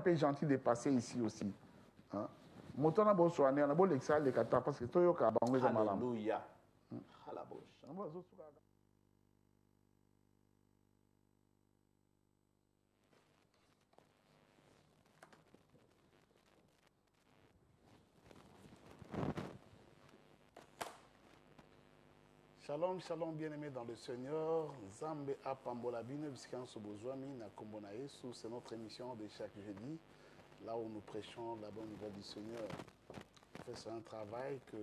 peu gentil de passer ici aussi. Hein? Moto na bo soigner na bo lexa le kata parce que toyo ka bango za malam. Alléluia. À la bouche. Shalom, shalom, bien-aimés dans le Seigneur. Zambe Apambola Bino, Biscan Sobozwami, Nakombona Yesu. C'est notre émission de chaque jeudi, là où nous prêchons la bonne nouvelle du Seigneur. C'est un travail que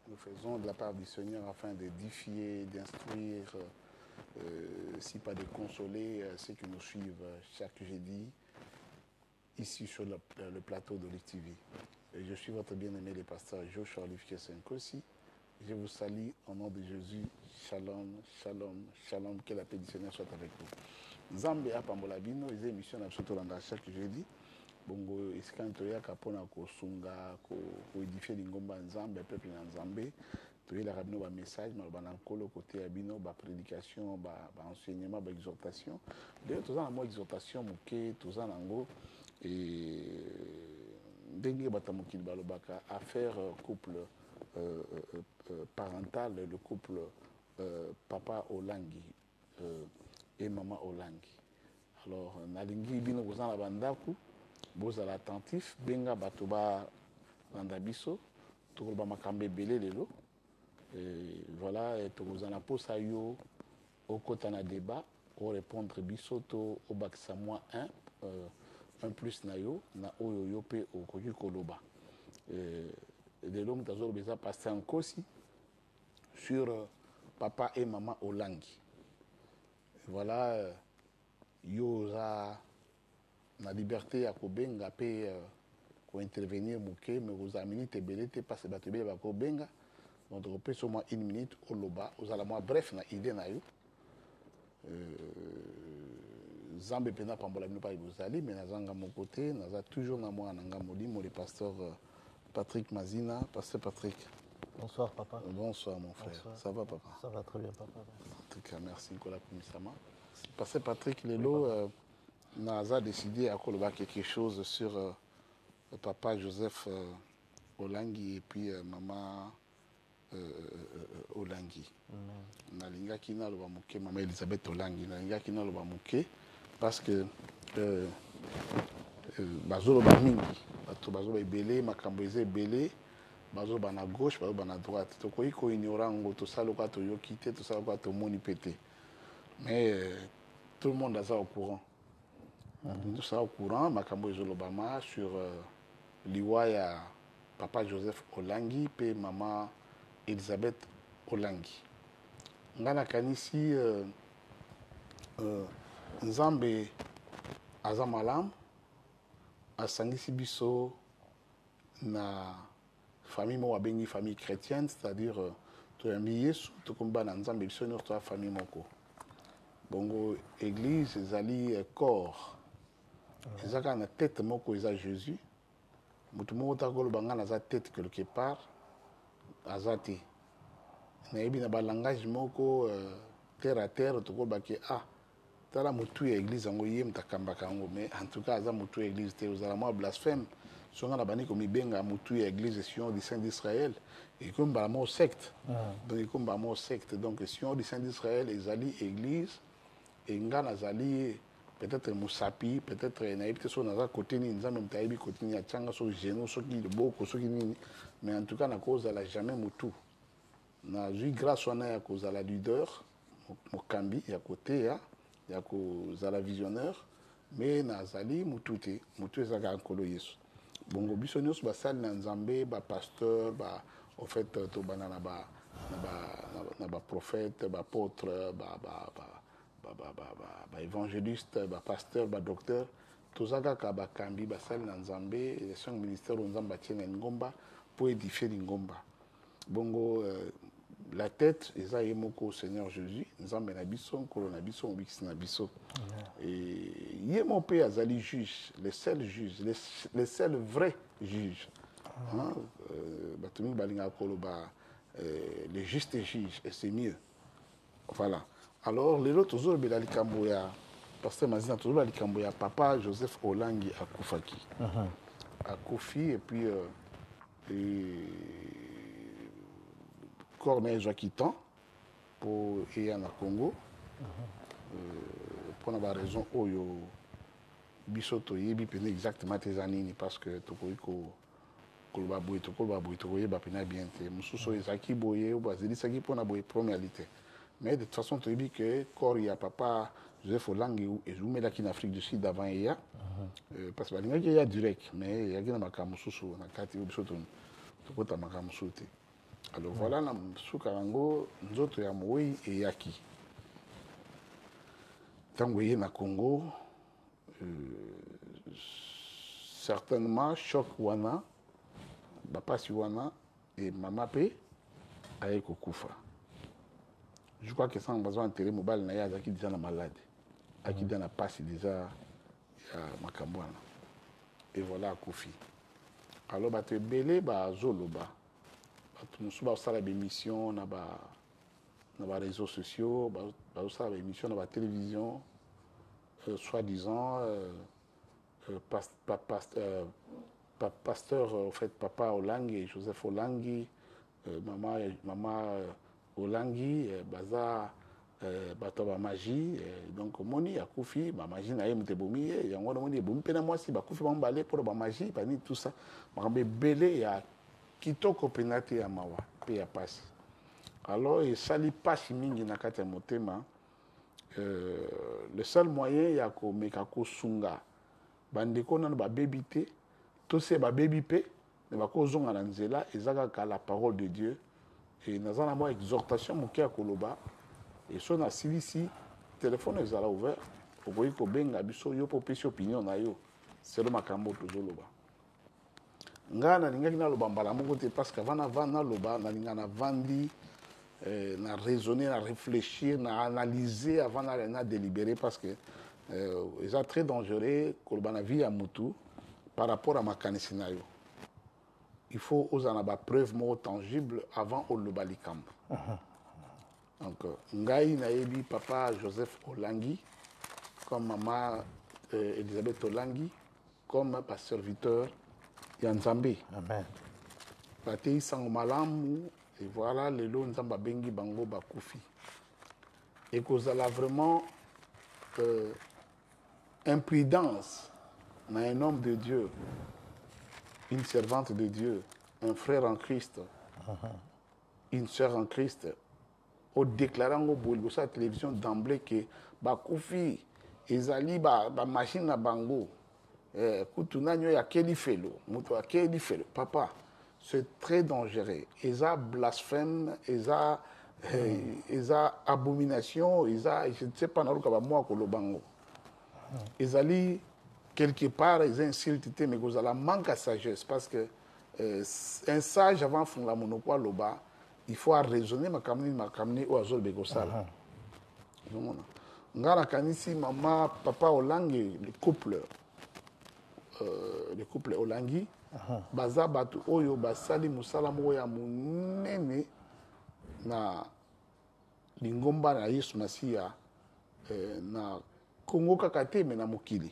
nous faisons de la part du Seigneur afin d'édifier, d'instruire, si pas de consoler ceux qui nous suivent chaque jeudi, ici sur le plateau de l'ITV. Je suis votre bien-aimé, le pasteur Joshua Olivier Senkosi. Je vous salue au nom de Jésus. Shalom, shalom, shalom. Que la paix du Seigneur soit avec vous. Nzambe apambola bino, les émissions n'absolutement chaque jeudi. Bongo iskantoya kapona ko sunga ko édifier lingomba nzambe peuple na nzambe. Toye la rabino ba message na ba nkolo côté abino ba prédication ba enseignement ba exhortation. D'ailleurs tous en moi exhortation moké tous en ngo et ndenge batamokili balobaka affaire couple parental, le couple papa Olangi et maman Olangi. Alors, nalingi bino kozan la bandaku, bozala attentif, benga batoba bandabiso, tokoloba makambe belé lelo. Voilà, tokozan la posa yo au kotana débat, au répondre bisoto au baksa moins 1, 1 plus na yo, na oyo yo pe au koki koloba. De l'homme d'Azor Beza passé en Kosi sur papa et maman Olangi. Voilà, yoza la liberté à Kobenga pe ko intervenir mouké mais vous amini te belete passe batebe ba Kobenga donc on peut seulement 1 minute au loba aux ala moi bref na idée na yo Zambe pena pambola bino pa bozali mais nazanga mon côté naza toujours na moi nanga molimo le pasteur Patrick Mazina, pasteur Patrick. Bonsoir papa. Bonsoir mon frère. Bonsoir. Ça va papa? Ça va très bien papa. En tout cas, merci Nicolas Kumisama. Pasteur Patrick Lelo, Naza décidé à colorer quelque chose sur papa Joseph Olangi et puis maman Olangi. Nalinga kina lo bamuke maman Elisabeth Olangi. Nalinga kina lo bamuke parce que bazolo ba mingi. Bazo ebele makambo eza ebele bazo bana gauche bazo bana droite tokoki ko ignorer ngo to sala kwa to yoki te to sala kwa to moni pété mais tout le monde est au courant tout ça au courant makambo ezolobama sur liwa ya papa Joseph Olangi pe maman Elisabeth Olangi ngana kanisi nzambe aza malamu asangisi biso na famille mo abengi famille chrétienne c'est-à-dire toyambi Yesu tokomba na nzambe biso notre famille moko bongo église ezali corps ezaka na tête moko eza Jésus mutu moko takoloba nga naza tête quelque part azate nayebi na balangage moko terre à terre tokoloba ke tala mutu ya église yango ye mutakambaka yango mais en tout cas aza mutu ya église te ozala mwa blasphème songa na bani komibenga mutu ya église sion du saint d'Israël et comme ba mo secte donc comme ba mo secte donc sion du saint d'Israël ezali église et nga nazali peut-être musapi peut-être nayebi te so naza côté ni nzambe mutayebi côté ni atanga so geno so ki boko so ki nini mais en tout cas na cause la jamais mutu na zui grâce wana ya kozala leader mokambi ya côté ya kozala visionnaire mais nazali mutu te mutu ezaka nkolo Yesu bongo biso nyonso basali na nzambe ba pasteur ba en fait tobana na ba prophète ba apôtre ba évangéliste ba pasteur ba docteur tozaka ka bakambi basali na nzambe les 5 ministères nzambe atie na ngomba pour édifier lingomba bongo la tête eza ye moko Seigneur Jésus nzambe na biso nkolo na biso mobikisi na biso et ye mo pe azali juge le seul juge le seul vrai juge batumi balinga koloba le juste juge et c'est mieux voilà alors les autres toujours belali kambo ya pasteur Mazina toujours likambo ya papa Joseph Olangi akufaki. Akufi et puis Corneille Joaquitan pour et en Congo. Pour la raison oyo bisoto yebi pene exactement tes années parce que tokoiko koloba boy tokoye ba pena bien te mususo ezaki boye ou bazeli saki pona boye premialité. Mais de toute façon tu dis que corps ya papa Joseph Olangi et je mets là qui en Afrique du Sud avant hier parce que il y a direct mais il y a qui na makamususu na kati bisoto tokota makamususu te. Alors voilà na sukarango nzoto ya moi et yaki. Tango na Congo certainement choc wana bapasi wana et mama pe aye kokufa. Je crois que ça on besoin enterrer mobile na ya qui déjà na malade aki déjà na passe déjà ya makambwana et voilà akufi. Alors ba te belé ba zoloba tout nous ba sala émission na ba réseaux sociaux ba sala émission na ba télévision soi-disant pasteur en fait papa Olangi et Joseph Olangi maman Olangi baza bato ba magie donc moni akufi ba magie na yemte bomi yango na moni bomi pena mwasi bakufi ba mbale pour ba magie pani tout ça makambe belé ya kitoko penate ya mawa pe ya pasi alors et sali pasi mingi na kati ya motema. Le seul moyen ya ko meka ko sunga bandeko na ba baby te to se ba baby pe ne ba ko zonga na nzela ezaka ka la parole de Dieu et nazana mo exhortation mokia koloba et so na silisi téléphone ezala ouvert okoyi ko benga biso yo po pesi opinion na yo c'est le makambo tozoloba ngana ningaki na loba mbala moko te parce que vana loba na lingana vandi na raisonner, na réfléchir, na analyser avant de délibérer parce que c'est très dangereux que la vie à Moutou par rapport à ma scénario. Il faut aux anaba preuve more tangible avant au le balikam. Donc ngai naebi papa Joseph Olangi comme maman Elisabeth Olangi comme pasteur serviteur Yanzambe. Amen. Patei sango malamu. Et voilà, les lots nzamba bengi bango bakufi. Et que ça a vraiment imprudence dans un homme de Dieu, une servante de Dieu, un frère en Christ, une sœur en Christ, au déclarant au bout de la télévision d'emblée que bakufi, ezali ba machine à bango, kutunanyo ya keli felo, muto ya keli felo, papa. C'est très dangereux. Ils ont blasphème, ils ont abomination, ils ont, je ne sais pas, ils ont quelque part, ils insultent, mais ils ont manque de sagesse parce que un sage avant de faire la monopole, il faut raisonner, mais ou azol begosal. Ngara kanisi maman, papa Olangi, le couple Olangi. Baza batu oyo basali musala moko ya munene na lingomba na Yesu Masiya na Congo kaka te me na mokili.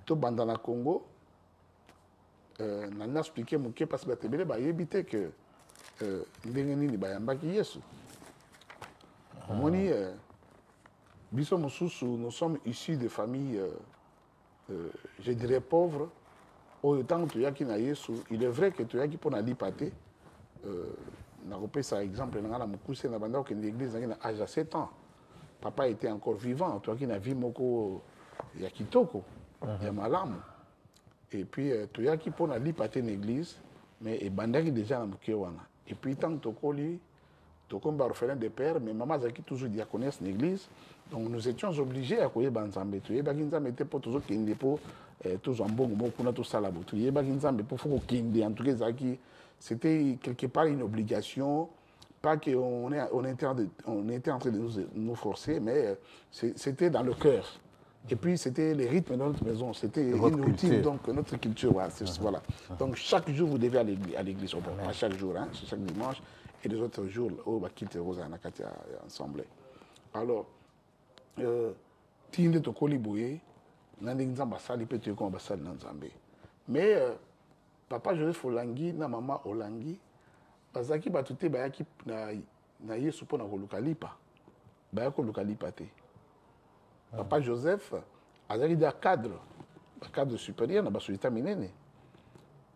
To banda na Congo na expliquer moke parce que batebele ba yebite que ndenge nini bayambaki Yesu. Moni biso mosusu nous sommes issus de familles je dirais pauvres. Autant que tu as qui na Yesu, il est vrai que tu as qui pour na lipate, na repère par exemple na la mukuse na banda que l'église na âge à 7 ans. Papa était encore vivant, tu as qui na vie moko ya kitoko, ya malamu. Et puis tu as qui pour na lipate l'église, mais et banda qui déjà na muke wana. Et puis tant que tu comme orphelin de père, mais maman a qui toujours diaconesse l'église. Donc nous étions obligés à courir Banzambe. Tu es Baginzambe était pour toujours qu'il n'est pas toujours en bon moment pour tout ça là-bas. Tu es Baginzambe pour faire qu'il en tout cas c'était quelque part une obligation. Pas qu'on était en train de nous forcer, mais c'était dans le cœur. Et puis c'était les rythmes de notre maison, c'était une routine, donc notre culture. Voilà. Donc chaque jour vous devez aller à l'église, à chaque jour, hein, chaque dimanche. Et les autres jours, on va quitter Rosa Nakati ensemble. Alors, tinde tokoli boye na ndenge nzambe asali mpe toyekoma basali na nzambe. Mais papa Joseph Olangi na mama Olangi bazalaki bato te bayaki na Yesu mpona koluka lipa, bayaki koluka lipa te. Papa Joseph azalaki da cadre supérieur na basolita minene.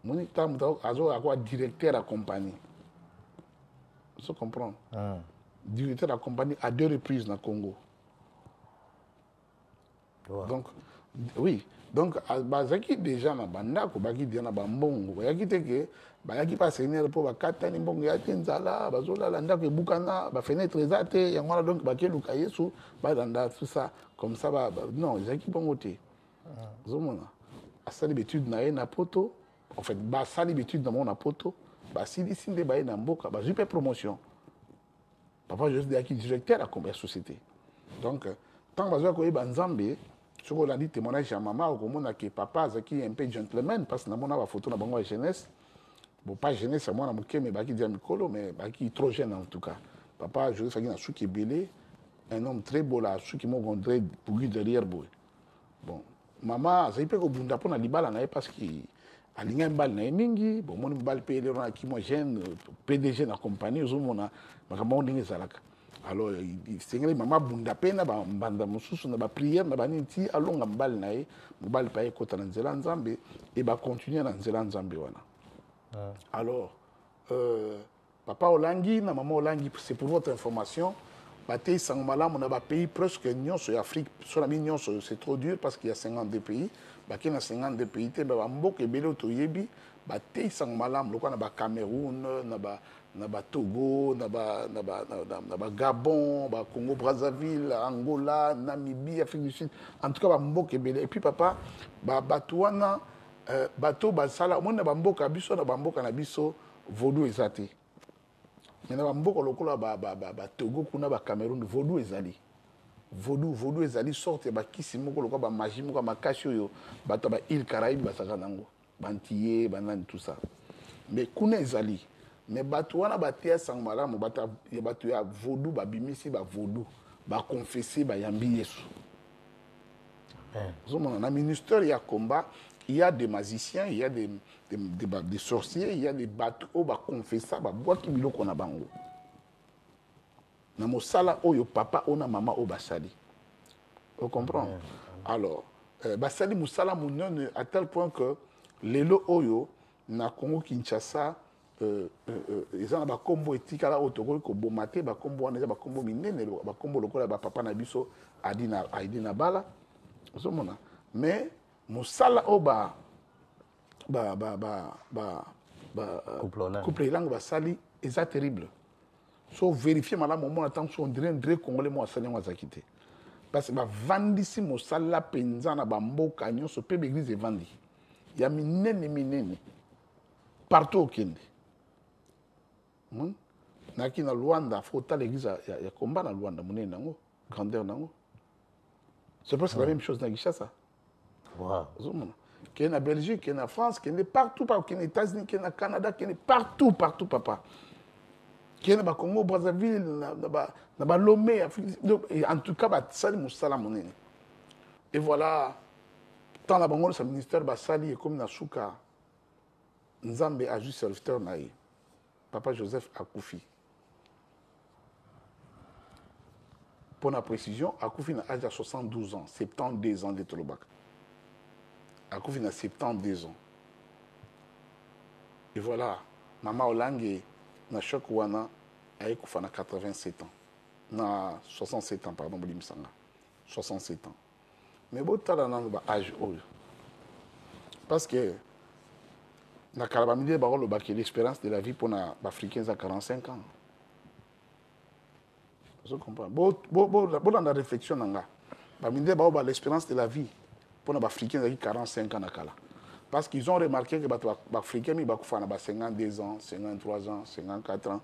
Moni ntango azoka directeur ya compagnie. Vous comprenez? Directeur de la compagnie à 2 reprises na Congo. Wow. Donc, oui. Donc, bazaki déjà na bandako, baki déjà na bambongo. Bayaki teke, bayaki pas seigneur pour bakata ni mbongo ya tenzala, bazola la ndako ebukana, ba fenêtre ezate, yangwana donc baki luka Yesu, ba danda tout ça comme ça non, ezaki bongo te. Zomona. Asali l'étude na ye na poto, en fait, ba sali l'étude na mon poto, ba sili sinde ba na mboka, ba jupe promotion. Papa Joseph est directeur à la société. Donc, tant que je suis Nzambe, je suis dit témoignage à maman, que papa est un peu gentleman, parce que je suis une photo de la jeunesse. Bon, pas jeunesse, c'est moi, mais mais trop jeune en tout cas. Papa Joseph est un homme très beau, là, qui m'a rencontré pour lui derrière. Bon, maman, c'est un peu comme un libala, parce que alingi mbali na mingi bon moni mbali pe lero na ki mo jeune PDG na compagnie ozomona makambo ndenge ezalaka. Alors sengeli mama bunda pe na ba mbanda mosusu na ba prière na ba niti alonga mbali na ye mbali pa ekota na nzela nzambe et ba continuer na nzela nzambe wana. Alors papa Olangi na maman Olangi, c'est pour votre information, bataille sang malamu na ba pays presque nyonso Afrique sur la nyonso c'est trop dur parce qu'il y a 52 pays. Baki na 52 pays te ba mboka ebele otoyebi ba teisang malam lokwa na ba Cameroun na ba Togo na ba Gabon ba Congo Brazzaville Angola Namibie Afrique du Sud en tout cas ba mboka ebele et puis papa ba batuana bato ba sala mona ba mboka biso na ba mboka na biso vaudou ezate mais na ba mboka lokola ba Togo kuna ba Cameroun vaudou ezali vaudou ezali sorte ba kisi moko lokola ba magie moko makasi oyo bato ba île Caraïbe basaka nango bantiye banani tout ça mais kuna ezali mais bato wana batia sang malamu bato ya vaudou babimisi ba vaudou ba confesser ba yambi Yesu. Zomona na ministère ya combat il y a des magiciens, il y a des sorciers, il y a des bateaux ba confesser ba bois ki biloko na bango. Na mosala oyo papa ona mama o basali. Vous comprenez? Alors, basali mosala munene à tel point que lelo oyo na Congo Kinshasa ezana ba kombo etikala otoko ko bomate ba kombo wana ba kombo minene ba kombo lokola ba papa na biso Adina Bala. Zomona. Mais mosala o couple langue basali eza terrible. So vérifier madame au moment attend son dirait congolais moi salé moi zakité parce que ba vandisi mosala penza na ba mboka nyonso pe l'église evandi ya minene partout au Kenya na ki na Luanda faut ta l'église ya combat na Luanda monene nango grandeur nango c'est presque la même chose na Kinshasa. Wow. Qui est en Belgique, qui est en France, qui est partout, qui est aux États-Unis, qui est au Canada, qui est partout, papa. Qui est au Congo, Brazzaville, dans Lomé, en tout cas, Sali Moussala Monene. Et voilà, tant la Bango, le ministère Bassali est comme Nasuka, Nzambe a juste serviteur naï. Papa Joseph Akoufi. Pour la précision, Akoufi a l'âge de 72 ans, 72 ans de Tolobak. Akoufi a 72 ans. Et voilà, Maman Olangi, na choc wana, a 87 ans. Na 67 ans, pardon, Bolimsanga. 67 ans. Mais bon, tu as l'âge haut. Parce que, na Kalabamide, l'espérance de la vie pour les Africains à 45 ans. Je comprends. Dans la réflexion, l'espérance de la vie pour les Africains à 45 ans. Parce qu'ils ont remarqué que les Africains ont 52 ans, 53 ans, 54 ans.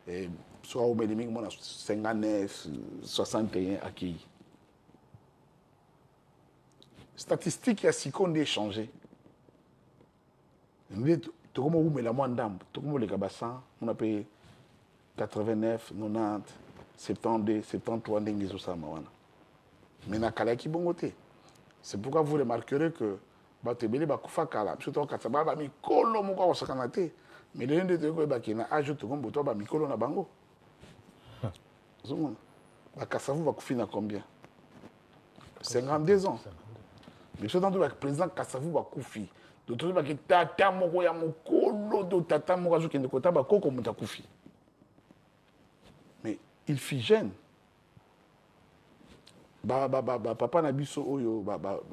Et soit au minimum, 59, 61 acquis. Statistiques, il y a 6 qu'on a changé. Tout comme on met la moindre dame, tout comme les Gabassan, on a payé 89, 90, 72, 73 ndenge zo sama wana. Mais na kala ki bongote. C'est pourquoi vous remarquerez que batebele bakufa kala surtout kataba ba mikolo moko osakana te. Mais les gens de ko ba kina âge to kombo to ba mikolo na bango. Zomona. Ba kasavu ba kufi na combien? 52 ans. Mais ce temps le président Kasavu ba kufi. D'autres ba ki tata moko ya mokolo do tata moko zo kende kota ba koko muta kufi. Mais il fit jeune. Papa na biso oyo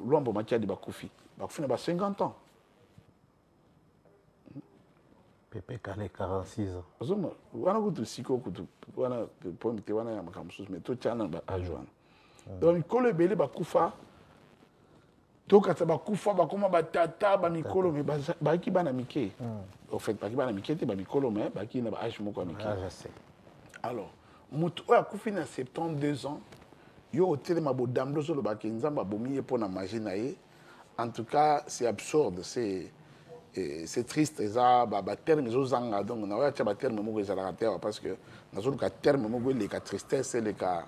lombo matiadi bakufi bakufi na 50 ans. Pépé Kale 46 ans. Ozoma wana kutu siko kutu wana pomite wana ya makamsusu mais to tchana ba ajoana. Donc mikolo ebele bakufa to kata bakufa bakoma batata ba mikolo mais baki bana mike. En fait baki bana mike te ba mikolo mais baki na ba âge moko mike. Ah, je sais. Alors mutu oya kufi na 72 ans. Yo hôtel mabo damdo sur le bac nzamba bomi pour na magie. En tout cas c'est absurde, c'est triste ça ba terme zo zanga donc na wa cha ba terme mo ezala terre parce que na zo ka terme mo le ka tristesse et le ka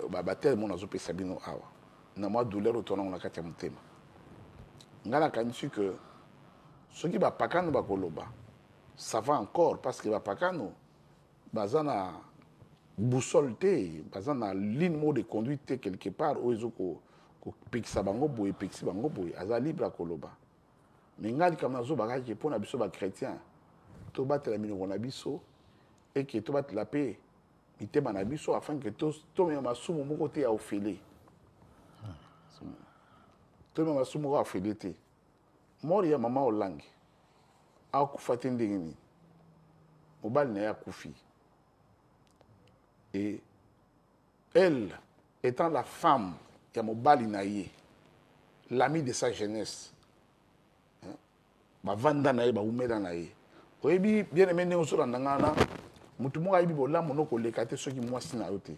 ba terme na zo pesa bino awa na moi douleur autonome na kati ya mutema ngala kanisi que ceux qui ba pakano ba koloba ça va encore parce que ba pakano bazana boussole te bazana ligne mot de conduite quelque part où ils ont ko pekisa bango boye pekisi bango boye aza libre koloba mais ngali comme nazo bakaki pour na biso ba chrétien to batela minoko na biso et que to batela paix mitema na biso afin que to me masumu moko te ya ofele to me masumu moko ofele te mori ya mama olangi akufa te ndenge nini mobali na ya kufi. Et elle, étant la femme, Yamobali Naye, l'ami de sa jeunesse, Vanda Naye, Umeda Naye. Oyebi, bien aimé, nous sommes dans Nangana, Moutumo Aibi Bola, Monoko, les kate, ceux qui moi sinaote.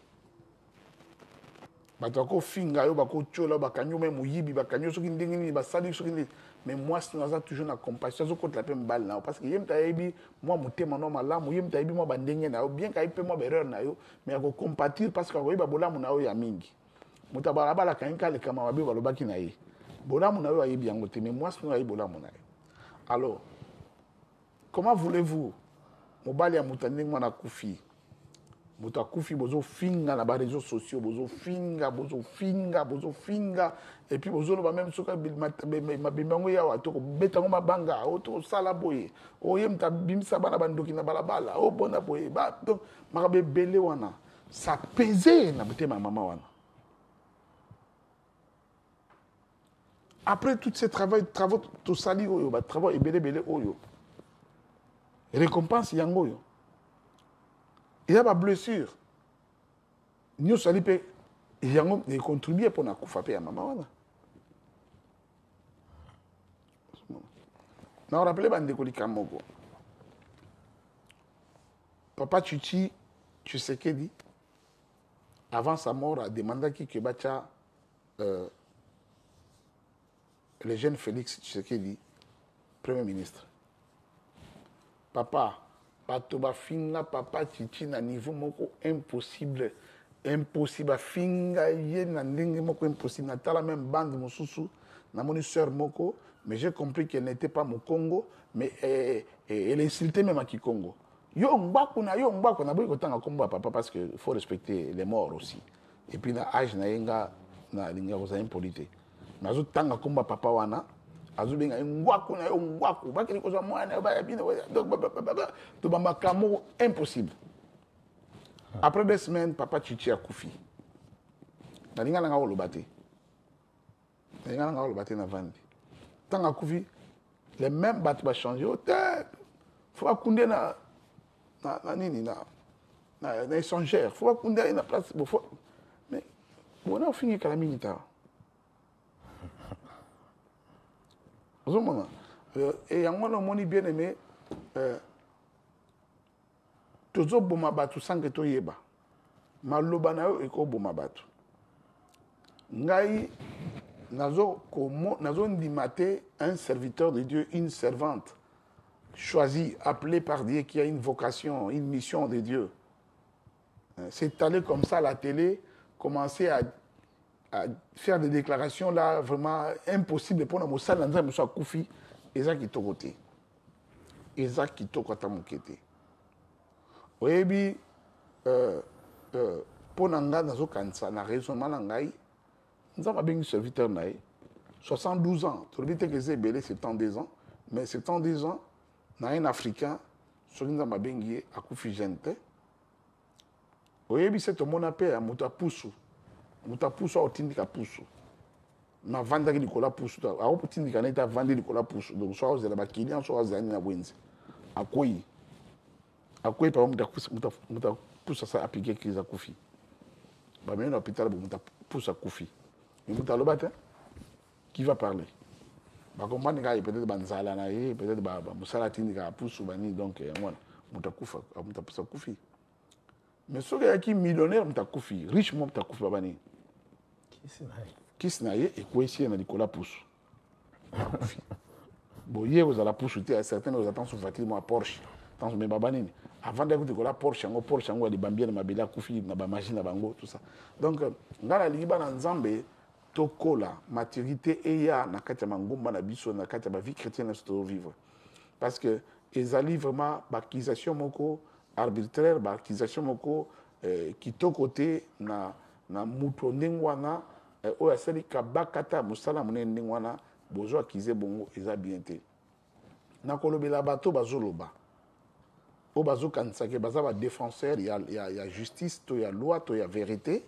Batako Finga, Bako Chola, Bakanyo, même Yibi, Bakanyo, ceux qui n'dingini, Basali, ceux qui mais moi, si nous avons toujours la compassion, je compte la peine balle là, parce que yem taïbi, moi, mon thème non malin, moi yem taïbi, moi bandengé na, bien qu'il peut moi erreur na yo, mais à compatir parce que oui bah bola mon na yo ya mingi, mutabara bala kanka le kama wabi balo baki na ye, bola mon na yo ayi bien ngote, mais moi si nous ayi bola mon na yo. Alors, comment voulez-vous, mon bali a moutandeng moi na kufi, Mouta Koufi, bozo finga na ba réseaux sociaux, bozo finga, et puis bozo no même soka ma bimbango ya watoko betango mabanga, auto sala boye, o yem ta bimsa bana bandoki na balabala, o bona boye, ba donc makabe belé wana, ça pesait na bete ma maman wana. Après tous ces travaux tout sali oyo, ba travaux et belé oyo. Récompense yango yo. Il y a des blessures. Nous sommes allés contribuer pour nous faire à maman. Nous rappelons que nous avons Papa Chichi Tshisekedi, avant sa mort, a demandé que le jeune Félix Tshisekedi, Premier ministre. Papa, Patoba finga papa chichi na niveau moko impossible finga ye na ndenge moko impossible na tala même bande mosusu na moni sœur moko mais j'ai compris qu'elle n'était pas au Congo mais elle insultait même à Kikongo yo ngbaku na boy kotanga komba papa parce que faut respecter les morts aussi et puis na âge na yenga na linga koza impolité nazo tanga komba papa wana azubenga ngwaku na yo ngwaku bakeli kozwa mwana ba bino donc to ba makamo impossible. Après 2 semaines papa Chichi a kufi na linga nga olobate na vandi tanga kufi les mêmes bat ba changer au tête faut akunde na nini na échangeur faut akunde na place faut mais bon on a fini kala minita. Et yango na moni bien aimé tozo boma batu sanke to yeba maloba na yo eko boma batu ngai nazo ndimate un serviteur de Dieu, une servante choisie, appelée par Dieu, qui a une vocation, une mission de Dieu. C'est allé comme ça à la télé, commencer faire des déclarations là vraiment impossible pour nous ça dans un soit Koufi et ça qui côté et ça qui côté mon côté oyebi pour nanga nazo kansa na raisonnement na ngai nzamba bengi serviteur na 72 ans tu le que c'est belé 72 ans mais 72 ans na un africain sur nzamba bengi akufi gente oyebi c'est mon appel à muta pusu otindika pusu ma vanda ki likola pusu ta a otindika na ita vanda likola pusu donc soit aux la client soit aux na wenzi akoyi par muta pusa ça appliquer crise akufi ba mais na hôpital muta pusa akufi mais muta lobata qui va parler ba comprendre ka peut-être banzala na ye peut-être ba musala tindika pusu bani donc voilà muta pusa akufi mais ce qui est millionnaire muta akufi riche mo muta akufi babani kisi na ye ekoyesi na likola pusu boye ozala pusu te certains ozatan su voiture mo Porsche tant me baba nini avant d'écouter likola Porsche yango alibambia na mabele akufi na ba machine na bango tout ça donc ngana liba na nzambe tokola maturité eya na kati ya mangomba na biso na kati ya ba vie chrétienne na vivre parce que ezali vraiment ba accusation moko arbitraire ba accusation moko kitoko te na muto ndenge wana oyo asali kabakata mosala monene ndenge wana bozo akize bongo eza bien te nakolobela bato bazoloba oyo bazokanisake baza badéfenseur ya justice to ya loi to ya vérité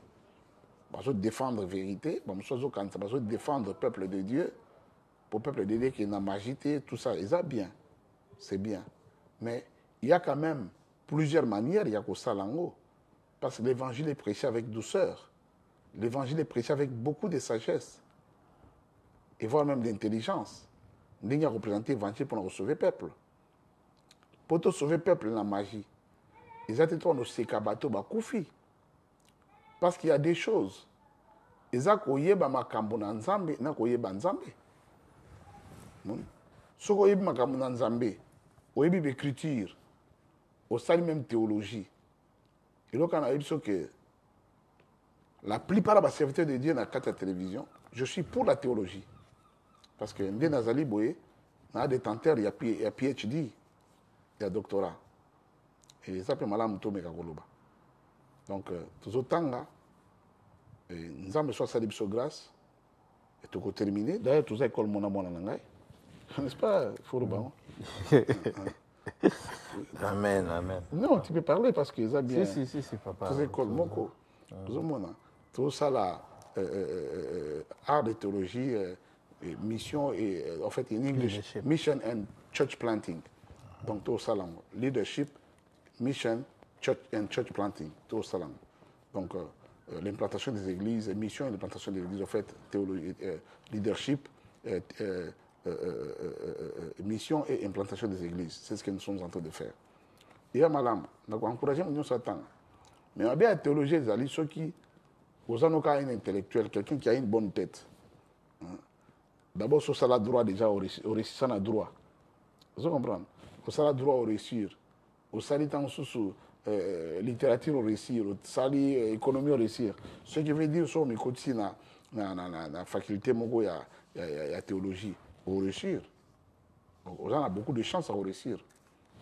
bazodéfendre vérité bamosusu azokanisa bazodéfendre peuple de Dieu pour peuple de Dieu qui na magie te tout ça eza bien c'est bien mais il y a quand même plusieurs manières ya kosala yango parce que l'évangile est prêché avec douceur. L'évangile est prêché avec beaucoup de sagesse et voire même d'intelligence. Nous avons représenté l'évangile pour sauver le peuple. Pour sauver le peuple, la magie. Ils ont été dans le bakoufi. Parce qu'il y a des choses. Ils ont été dans le nzambe, ils ont été dans le nzambe. Si vous avez été dans le nzambe, vous avez l'écriture, vous avez même théologie. Et donc, on a dit que la plupart des serviteurs de Dieu dans la télévision, je suis pour la théologie. Parce que Ndé Nazali Boye, il y a des tenteurs, il y a PhD, il y a doctorat. Et ça s'appelle Malam Tome Kagoloba. Donc, tous autant là, nous avons besoin de sa grâce, et tout est terminé. D'ailleurs, tous les écoles mon amour en anglais. N'est-ce pas, Fourouba? Amen, amen. Non, tu peux parler parce que ça bien. Si, papa. Tous les écoles, Moko. Tout le monde. Tout ça là, art de théologie, mission et en fait in English, leadership. Mission and church planting. Donc tout ça là, leadership, mission, church and church planting, tout ça là. Donc l'implantation des églises, mission et l'implantation des églises, en fait, théologie, leadership, mission et implantation des églises. C'est ce que nous sommes en train de faire. Et à Malam, nous encourageons l'Union Satan. Mais on a bien la théologie des alliés, ceux qui, aux anoka un intellectuel, quelqu'un qui a une bonne tête. D'abord, sur ça, droit déjà, au réussir, ça a droit. Vous comprenez? Au ça, droit au réussir. Au sali, tant sous littérature au réussir. Au sali, économie au réussir. Ce qui veut dire, sur mes côtés, la faculté, il y a théologie. Au réussir. On a beaucoup de chances à réussir.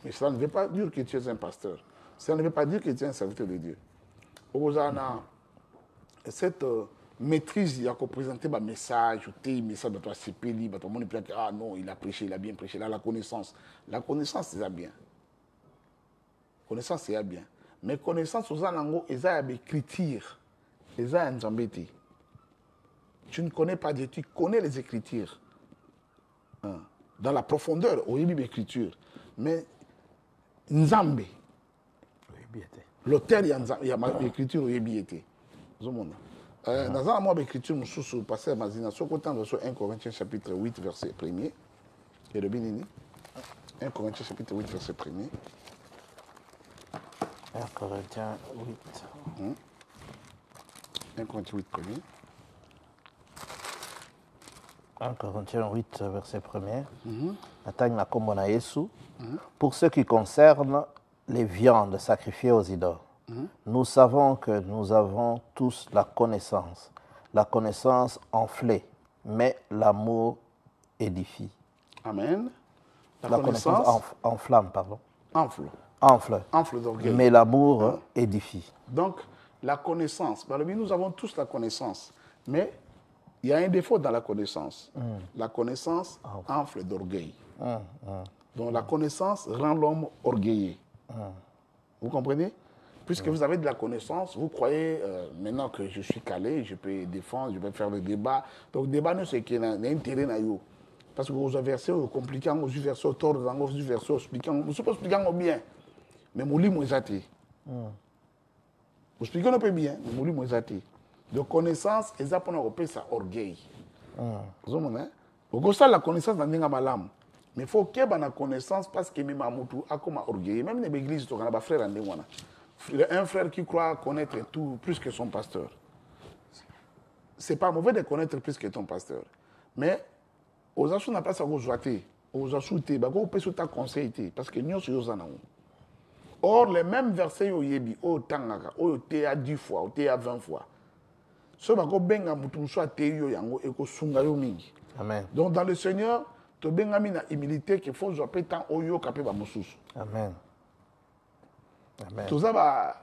Mais cela ne veut pas dire que tu es un pasteur. Ça ne veut pas dire que tu es un serviteur de Dieu. On a cette maîtrise, il y a présenté un message, un message de toi, c'est pénible, tout le monde peut dire, ah non, il a prêché, il a bien prêché. Là, la connaissance, c'est bien. Connaissance, c'est bien. Mais connaissance, aux anango, ils ont des écritures. Ils ont un zambété. Tu ne connais pas Dieu, tu connais les écritures. Dans la profondeur, au début l'écriture. Mais Nzambe, l'auteur, il y a l'écriture au début. Dans un l'écriture, je passé à Mazina, sur 1 Corinthiens chapitre 8, verset 1er. Et le Bénini. 1 Corinthiens chapitre 8, verset 1er. 1 Corinthiens 8. 1 Corinthiens 8, 1er. 1 Corinthiens 8, verset 1er. Pour ce qui concerne les viandes sacrifiées aux idoles, nous savons que nous avons tous la connaissance. la connaissance enflée, mais l'amour édifie. Amen. La connaissance enflamme, pardon. Enfle Enfle, d'orgueil. mais l'amour édifie. Donc, la connaissance, par le biais, nous avons tous la connaissance, mais il y a un défaut dans la connaissance. La connaissance enfle d'orgueil. Donc, la connaissance rend l'homme orgueilleux. Vous comprenez? Puisque vous avez de la connaissance, vous croyez maintenant que je suis calé, je peux défendre, je peux faire le débat. Donc, le débat, c'est qu'il y a un intérêt dans vous. Parce que vous avez versé compliqué, vous avez versé tort, vous avez versé expliquant, vous ne pouvez pas bien. Mais vous avez expliqué. Vous expliquez un peu bien, mais vous avez expliqué. De connaissance, et ça pour nous repérer ça orgueil. Vous comprenez? Vous avez la connaissance dans l'âme. Mais il faut qu'il y ait la connaissance parce que même Amoutou a comme orgueil. Même dans l'église, il y a un frère un frère qui croit connaître tout plus que son pasteur. Ce n'est pas mauvais de connaître plus que ton pasteur. Mais aux achats n'a pas ça vous jouer, aux achats on peut se conseiller parce que nous sommes en. Or les mêmes versets au yebi au tangaka au te à 10 fois au te à 20 fois. Ce bako benga mutum soit te yo yango et ko sunga yo mingi. Amen. Donc dans le Seigneur to benga mina humilité qu'il faut jouer tant oyo kapé ba mususu. Amen. Amen. Tout ça ba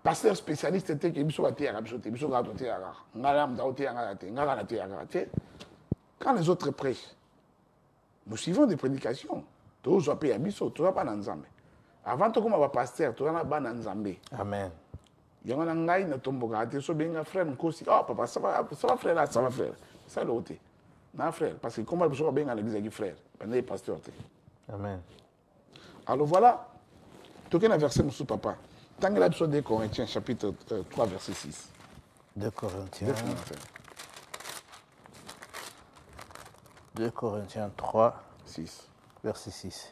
pasteur spécialiste était que biso ba te ya biso te biso ga te ya ngala mda te ya ngala te ngala te ya ngala te. Quand les autres prêchent, nous suivons des prédications. Tu vas payer à biso, tu vas pas dans Nzambe. Avant de commencer à pasteur, tu vas pas dans Nzambe. Amen. Il y a un gars qui tombe à terre, un frère, oh papa, ça va frère, ça va frère. Ça l'autre. Non frère, parce que comment tu vas bien à l'église avec frère, pendant les pasteurs. Amen. Alors voilà, tu as un verset, monsieur papa. Tant que l'épisode des Corinthiens, chapitre 3, verset 6. 2 Corinthiens. 2 Corinthiens 3, 6. Verset 6.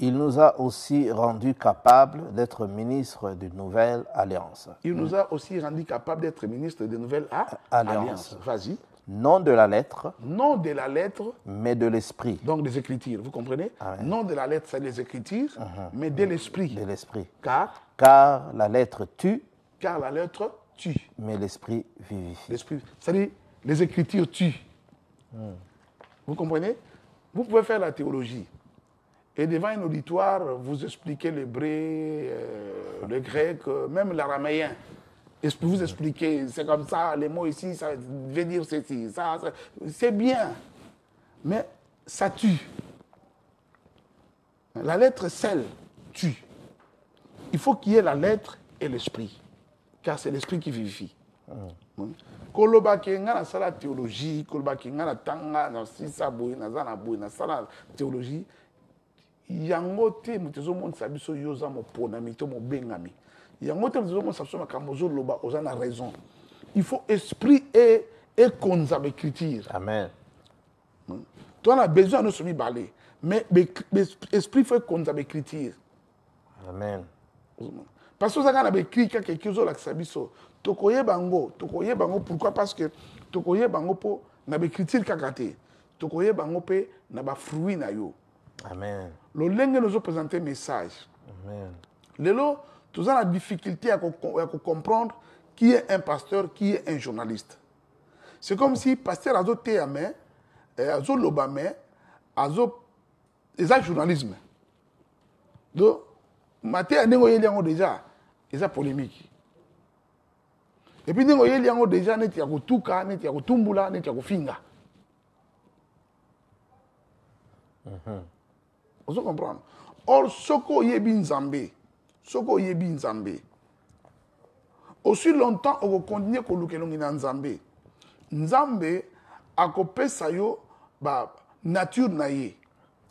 Il nous a aussi rendus capables d'être ministres d'une nouvelle alliance. Il nous a aussi rendus capables d'être ministres de nouvelle alliance. Vas-y. Non de la lettre. Non de la lettre. Mais de l'esprit. Donc des Écritures, vous comprenez? Amen. Non de la lettre, c'est les Écritures, mais de l'esprit. De l'esprit. Car la lettre tue. Car la lettre tue. Mais l'esprit vivifie. L'esprit, c'est-à-dire, les Écritures tuent. Vous comprenez? Vous pouvez faire la théologie. Et devant un auditoire, vous expliquez l'hébreu, le grec, même l'araméen. Et vous expliquez, c'est comme ça, les mots ici, ça veut dire ceci, ça c'est bien. Mais ça tue. La lettre seule tue. Il faut qu'il y ait la lettre et l'esprit. Car c'est l'esprit qui vivifie. Koloba ke nga na sala théologie, koloba ke nga na tanga na sisa boy na zana boy na sala théologie. Yango te mutezo mon sabiso yoza mo pona mito mo bengami. Yango te mutezo mon sabiso makamozo loba ozana raison. Il faut esprit et konza écriture. Amen. Toi on a besoin de se balai, mais esprit fait konza écriture. Amen. Parce que ça quand on a écrit quelque chose là que sabiso tokoye bango pourquoi? Parce que tokoye bango po na écriture kakate. Tokoye bango pe na ba fruit na yo. Amen. Le langue nous a présenté un message. Amen. Lelo, tu as la difficulté à comprendre qui est un pasteur, qui est un journaliste. C'est comme si pasteur a été à main, a été l'obama, a été journalisme. Donc, matin, on a déjà, il y a polémique. Et puis, on a déjà, il y a Tuka, il y a Tumbula, il y a Finga. Vous comprenez? Or, Soko Yebi Nzambe, aussi longtemps, on va continuer à lukelongi na Nzambe. Nzambe a copé sa yo ba nature na ye.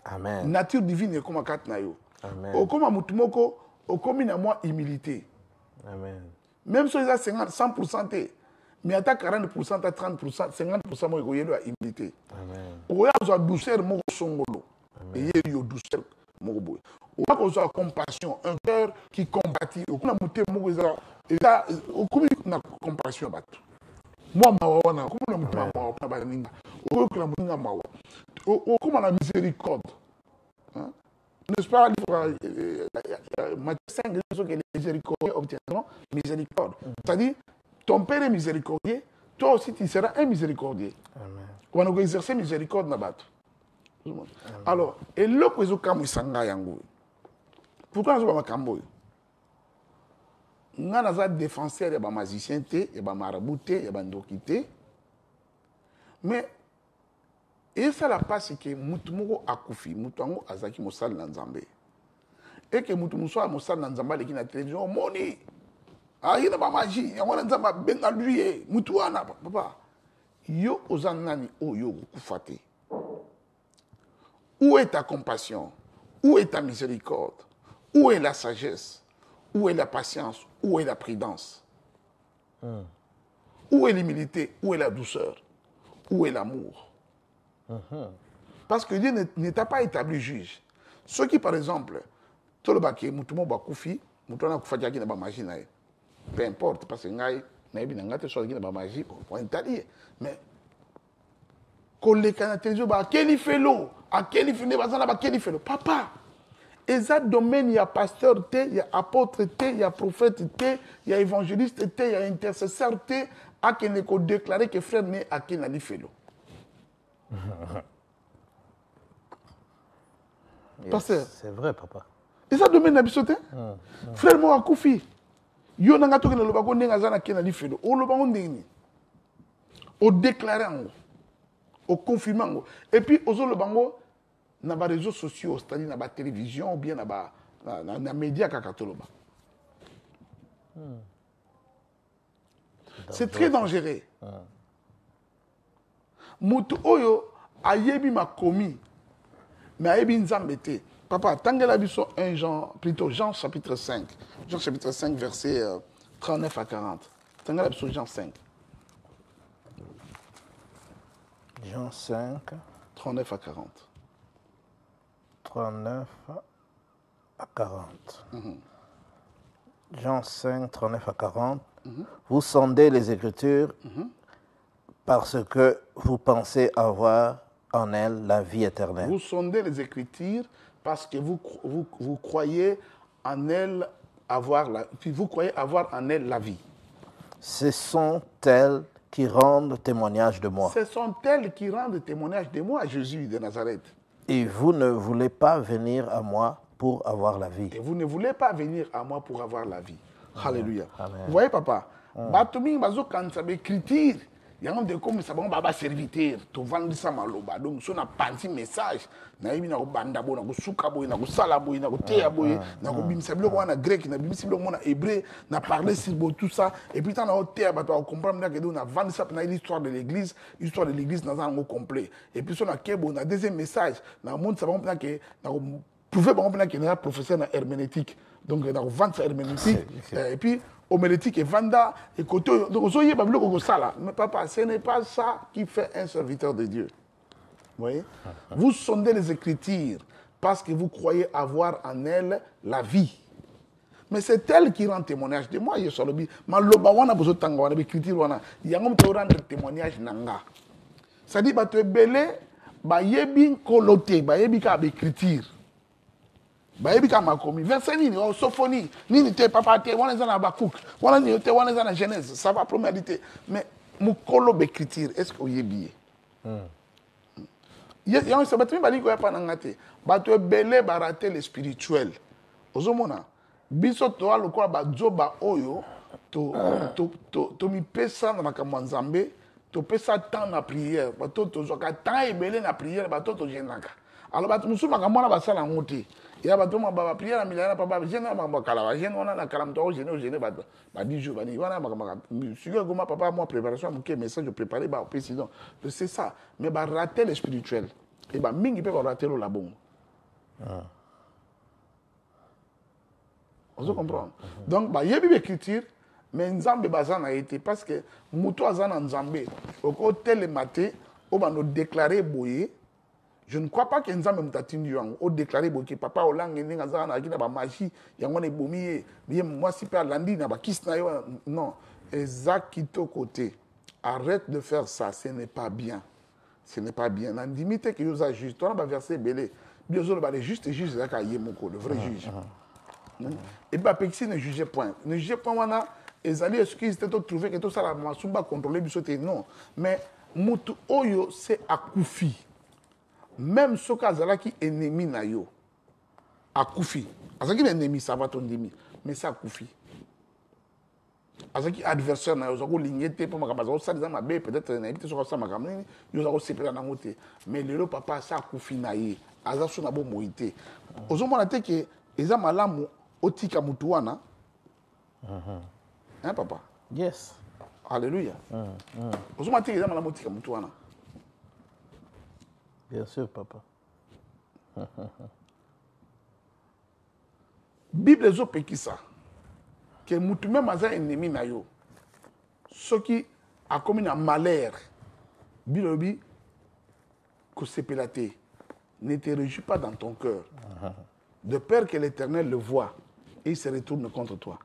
Amen. Nature divine comme kat na yo. Amen. O comme mutumoko, o comme na moi humilité. Amen. Même si ils a 50, 100%, mais à 40%, à 30%, 50% moi il y a humilité. Amen. O ya zo douceur mo songolo. Et il y a douceur mo boy. O ya ko zo compassion, un cœur qui compatit. O kuna muté mo eza o kuma na compassion bato. Moi mawana, o kuma muté mawa na baninga. O kuna mutinga mawa. O kuma na miséricorde. Hein? N'est-ce pas, Matthieu 5, que les miséricordieux obtiendront miséricorde. C'est-à-dire, ton Père est miséricordieux, toi aussi tu seras un miséricordieux. On va exercer miséricorde na bato. Alors, et là que zo kamu sanga yango. Pourquoi zo ba makambo? Nga na za défenseur ya ba magicien te, ya ba marabout te, ya ba ndoki te. Mais et ça la passe que mutu moko akufi, mutu ango azaki mosala na Nzambe. Et que mutu muso a mosala na Nzambe leki na télévision moni. Ah, il na ba magie, yango na Nzamba benga lui, mutu wana papa. Yo ozanani o yo kufate. Où est ta compassion? Où est ta miséricorde? Où est la sagesse? Où est la patience? Où est la prudence? Où est l'humilité? Où est la douceur? Où est l'amour? Parce que Dieu ne t'a pas établi juge. Ceux qui, par exemple, tout le baké, moutoumou bakoufi, moutouna koufa qui n'a pas magie, peu importe, parce que ngai, naïbi n'a pas choisi qui n'a pas magie, pour Italie. Mais, koleka na télévision, à quel il fait l'eau? À quel il fait l'eau? Papa, et ça domaine, il y a pasteur, il y a apôtre, il y a prophète, il y a évangéliste, il y a intercesseur, à qui ne peut déclarer que frère n'est à qui n'a pas fait l'eau. C'est vrai, papa. Et ça domaine na bisote? Frère moi akufi. Yo nanga to ke na lobako ndenga za na ke na lifelo. O lobango ndeni. O déclarer ngo. O confirmer ngo. Et puis ozo lobango na ba réseaux sociaux, c'est-à-dire na ba télévision ou bien na ba na média kakatoloba. C'est très dangereux. Mutu oyo ayebi makomi. Mais ayebi nzambe te. Papa, tangela biso 1 Jean, plutôt Jean chapitre 5. Jean chapitre 5, versets 39 à 40. Tangela biso Jean 5. Jean 5. 39 à 40. 39 à 40. Jean 5, 39 à 40. Vous sondez les Écritures parce que vous pensez avoir en elles la vie éternelle. Vous sondez les Écritures parce que vous croyez en elles avoir en elles la vie. Ce sont elles qui rendent témoignage de moi. Ce sont elles qui rendent témoignage de moi, Jésus de Nazareth. Et vous ne voulez pas venir à moi pour avoir la vie. Et vous ne voulez pas venir à moi pour avoir la vie. Alléluia. Amen. Vous voyez, papa, Batoumi bazo quand ça écriture, il y a un de comme ça bon baba serviteur, to vendre ça maloba. Donc si on a pensé message, na yimi na banda bo na ko suka bo na ko sala bo na ko teya bo na ko bimisa biloko na grec na bimisa biloko na hébreu na parler sur tout ça et puis tant na teya bato a comprendre que on a vendu ça na l'histoire de l'église dans un mot complet. Et puis on a kebo na deuxième message, na monde ça bon que na ko prouver bon que na professeur na herméneutique. Donc na ko vendre ça herméneutique et puis homélétique et vanda et côté donc soyez pas bloqué comme ça là. Mais papa, ce n'est pas ça qui fait un serviteur de Dieu. Vous voyez? Vous sondez les Écritures parce que vous croyez avoir en elles la vie. Mais c'est elle qui rend témoignage de moi. Je suis le bi. Mais loba wana bozo tanga wana écriture wana. Yango mto rendre témoignage nanga. Ça dit ba te belé ba yebi kolote ba yebi ka écriture. Bayebi ka makomi verset nini o sophonie nini te papa te wana za na Habakkuk wana ni te wana za na Genèse ça va première mais mukolo d'écriture est-ce que oyebi ya ça batimi bali ko ya pa ngate bato belé barater le spirituel ozomona biso to alokola ba joba oyo to mi pesa na makambo Nzambe to pesa temps na prière bato to zoka temps ebelé na prière bato to jenaka alors bato musuma ka mwana basala ngote il y a bato ma ba prière na milana papa jena ma kala jena wana na kala mto jena bato ba 10 jours bani wana ma suga goma papa moi préparation mon message je préparer ba président c'est ça mais ba rater le spirituel et ba mingi peut ba rater le labon on se comprend donc ba yebi écriture mais Nzambe bazana été parce que muto azana Nzambe au côté le matin on va nous déclarer boyer. Je ne crois pas que Nzambe mutatindi yango o déclarer boki papa olange ninga zana akina ba magie yango ne bomiye bien moi si pas landi na ba kiss na yo non ezakito côté arrête de faire ça ce n'est pas bien na limite que yoza juste on va verser belé biozo ba le juste zaka yemoko le vrai juge et ba pexi ne jugez point wana ezali excuse te trouver que tout ça la masumba contrôler biso te non mais mutu oyo c'est akufi même soki azalaki ennemi na yo akufi azalaki ennemi ça va ton ennemi mais c'est akufi azalaki adversaire na yo ozalaki olingi te mpo makambo azalaki osaliza mabe peut-être nayebi te soki osala makambo nini yo ozalaki osepela nango te mais lelo papa asa akufi na ye aza so na bomoi te ozomona te ke eza malamu otika mutu wana hein papa Yes. alléluia ozomona te ke eza malamu otika mutu wana Bien sûr, papa. bible ezopekisa ke mutu même aza ennemi na yo soki akomi na malheur bible elobi kosepela te ne te réjouis pas dans ton cœur de peur que l'Éternel le voit et il se retourne contre toi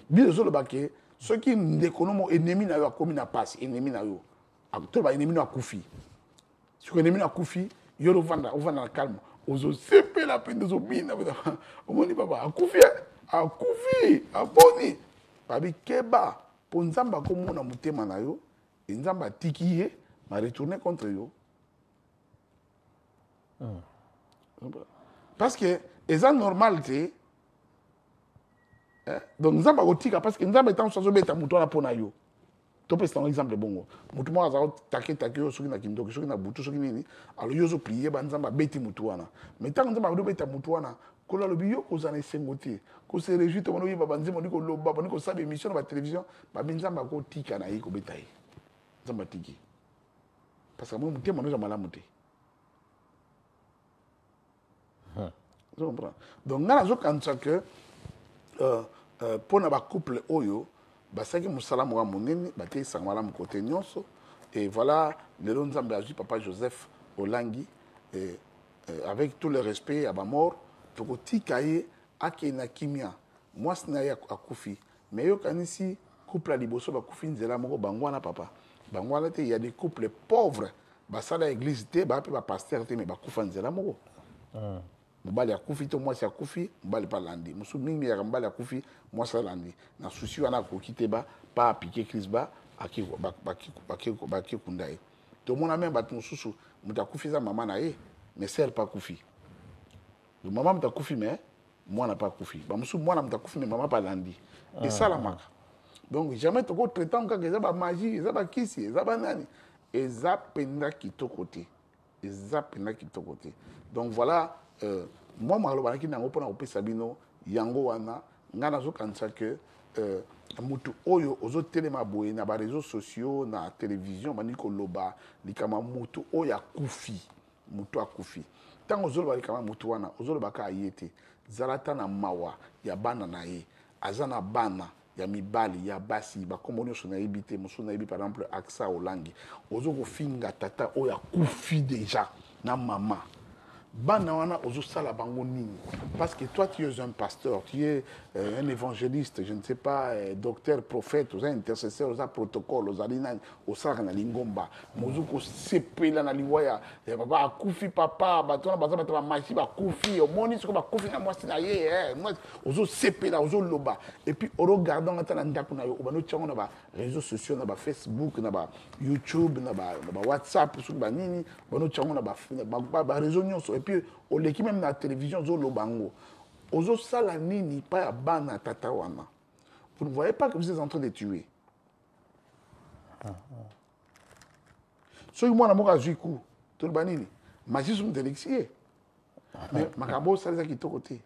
bible ezoloba ke soki ndeko no ennemi na yo akomi na pasi ennemi na yo toloba ennemi no akufi soki ennemi no akufi yo ovanda na calme ozosepela mpe nde ozobina omoni papa akufi aboni babi keba mpo nzambe akomona motema na yo e nzambe atiki ye ma retourne contre yo parce que eza normal te donc nzambe akotika parce que nzambe ntango so azobeta motu wana mpo na yo topesa nango exemple bongo motu moko azala take yo soki na kindoki soki na butu soki nini alo yo ozoprie banzambe abeti motu wana mais ntango nzambe akobeta motu wana kolo alobi yo kozala na esengo te kose réjouit to bana oyeba banzembo bani koloba bani kosala émission na batélévision babi nzambe akotika na ye kobeta ye nzambe atiki parce que moi motema no eza malamu te donc nga nazokanisa ke mpo na bacouple oyo basalaki mosala moko ya monene bateisaka malamu kote nyonso et voilà lelo nzambe azwi papa Joseph Olangi avec tout le respect ya bamort tokotika ye akei na kimia mwasi na ye akufi mais yokanisi couple ya liboso bakufi nzela moko bango wana papa bango wana te ya des couples pauvres basala église te baa mpe bapaster te mais bakufa nzela moko mobali akufi to mwasi akufi mobali mpe alandi mosusu mingi yaka mobali akufi mwasi alandi na susi wana akoki te pa apike église bakekunda ye tomona meme bato mosusu moto akufi eza mama na ye mais sere mpe akufi mama moto akufi mais mwana mpe akufi bamosusu mwana moto akufi mais mama mpe alandi esalamaka donc jamais tokotraitanga kaka eza bamagie eza bakisi eza banani eza mpenza kitoko te eza mpenza kitoko te donc voilà moi malobaki nango mpona kopesa bino yango wana ngai nazokanisa ke mutu oyo ozotelema boye na bareseau sociaux na télévision bandi koloba likama mutu oyo akufi mutu akufi ntango ozoloba likama mutu wana ozolobaka aye te zala ata na mawa ya bana na ye aza na bana ya mibali ya basi bakombo nyonso nayebi te mosusu nayebi par exemple Aksa Olangi ozokofinga tata oyo akufi déjà na mama bana wana ozosala bango nini parce que toi tu es un pasteur tu es un évangéliste je ne sais pas docteur prophète oza intercesseur oza protocole ozali nani osalaka na lingomba mozokosepela na liwa ya papa akufi papa bato wana baza bato bamashi bakufi omoni soko bakufi na mwasi na ye ozosepela ozoloba et puis oregardanga ata na ndako na yo obandi otiango na baréseaux sociaux na bafacebook na bayoutube na bawhatsapp soki banini obandi otiango na baréseau nyonso et puis oleki même na télévision ozoloba ngo ozosala nini pa ya bana tata wana vous ne voyez pas que vous êtes en train de tuer soki mwana moko azwi ku toloba nini magie moto elekisi ye mais makambo osalisa kitoko te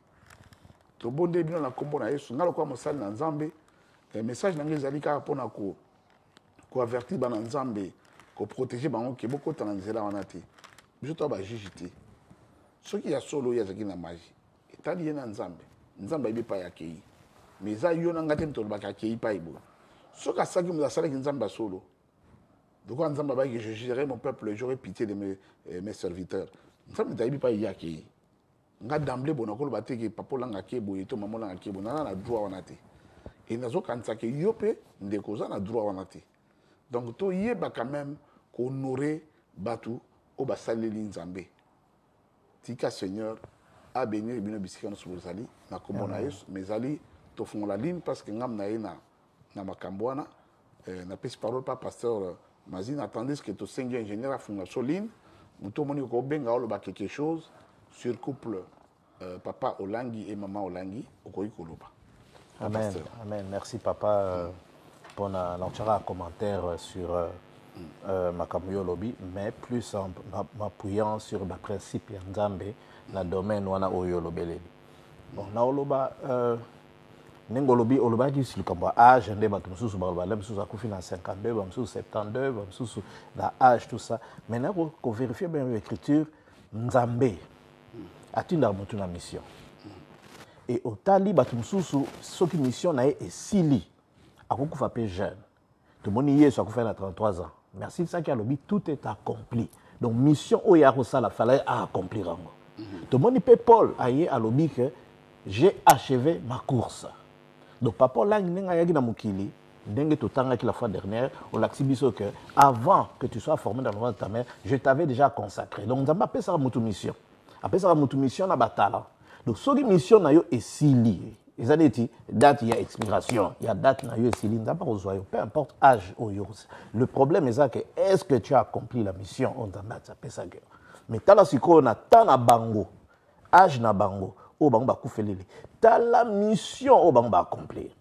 tobonde bino na nkombo na yesu ngai lokola mosali na nzambe message na ngai ezali kaka mpona koavertir bana nzambe koprotege bango ke bokota na nzela wana te biso to bajuge te soki ya solo oyo azalaki na magie etali ye na nzambe nzambe ayebi epai akei mais eza yo na ngai te tolobaka akei epai boye soki asalaki moto asalaki nzambe ya solo lokola nzambe abayaki je jugerai mon peuple j'aurai pitié de mes serviteurs nzambe tayebi epai ye akei nga d'emblée bona koloba te ke papa olanga ake boye to mama olanga ake boye naza na droit wana te e nazokanisa ke yo mpe ndeko oza na droit wana te donc toyeba quand même kohonore bato oyo basaleli nzambe tika seigneur abénir bino bisika nyonso bozali na kombo na yesu mais ezali tofongola ligne parce que ngam na ye na makambo wana napesi parole pa pasteur Mazine attendez que tosengi ingénieur afongola so ligne moto omoni okobenga oloba quelque chose sur couple papa Olangi et maman Olangi okoki koloba. Amen, amen. Merci papa pour un commentaire sur Makamyo Lobby, mais plus en m'appuyant sur le principe Nzambe dans le domaine où on a Oyolobeleli. Bon, na oloba Nengolobi oloba dit sur le camp âge ndé bato mususu balba mususu akufi na 52 ba mususu 72 ba mususu na âge tout ça. Maintenant qu'on vérifie bien l'écriture Nzambe atinda mutu na mission. Et au tali bato mususu soki mission na esili akufa pe jeune. Tout le monde y est akufa na 33 ans. Merci ça qui a lobby tout est accompli. Donc mission oya ko sala fallait accomplir rango. Tout le monde peut Paul aye a lobby que j'ai achevé ma course. Donc papa là n'enga yaki na mukili ndenge totanga ki la fois dernière on l'axibiso que avant que tu sois formé dans le ventre de ta mère je t'avais déjà consacré. Donc nzamba pesa mutu mission. Apesa mutu mission na batala. Donc soki mission na yo esili ezali eti date il y a expiration, il y a date na yo esili nzamba kozwa yo peu importe âge o yo. Le problème est que est-ce que tu as accompli la mission on nzamba pesa que. Mais tala siko na tana bango âge na bango o bango ba kufelele tala mission o bango ba accomplir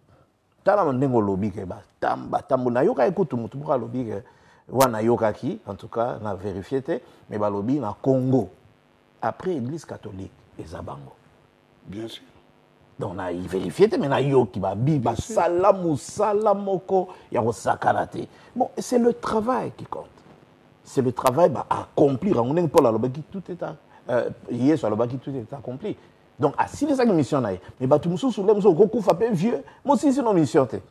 tala ndengo lobi ke ba tamba tambo na yoka ekutu mutu ba lobi ke wana yoka ki en tout cas na vérifié té mais ba lobi na Congo après église catholique ezabango bien sûr donc na vérifié té mais na yoki ba bi ba salamu salamoko ya ko sakalate bon c'est le travail qui compte c'est le travail ba accomplir on est pour la lobi tout est hier sur le baki tout est accompli. Donc si les mission là mais ba tout mususu le mususu ko fa pe vieux moi aussi c'est non mission té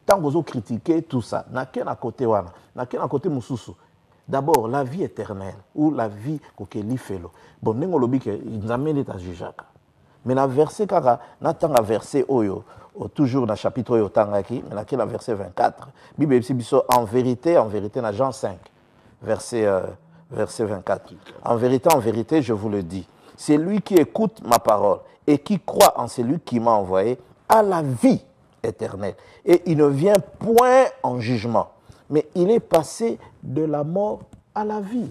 tant vous critiquer tout ça na ken à côté wana na ken à côté mususu d'abord la vie éternelle ou la vie ko ke li felo bon nengo lobi ke nzambe ta jujaka mais na verset kaka na tanga verset oyo toujours dans chapitre oyo tangaki mais na ken verset 24 bible biso en vérité na Jean 5 verset 24. En vérité, je vous le dis, c'est lui qui écoute ma parole et qui croit en celui qui m'a envoyé à la vie éternelle. Et il ne vient point en jugement, mais il est passé de la mort à la vie.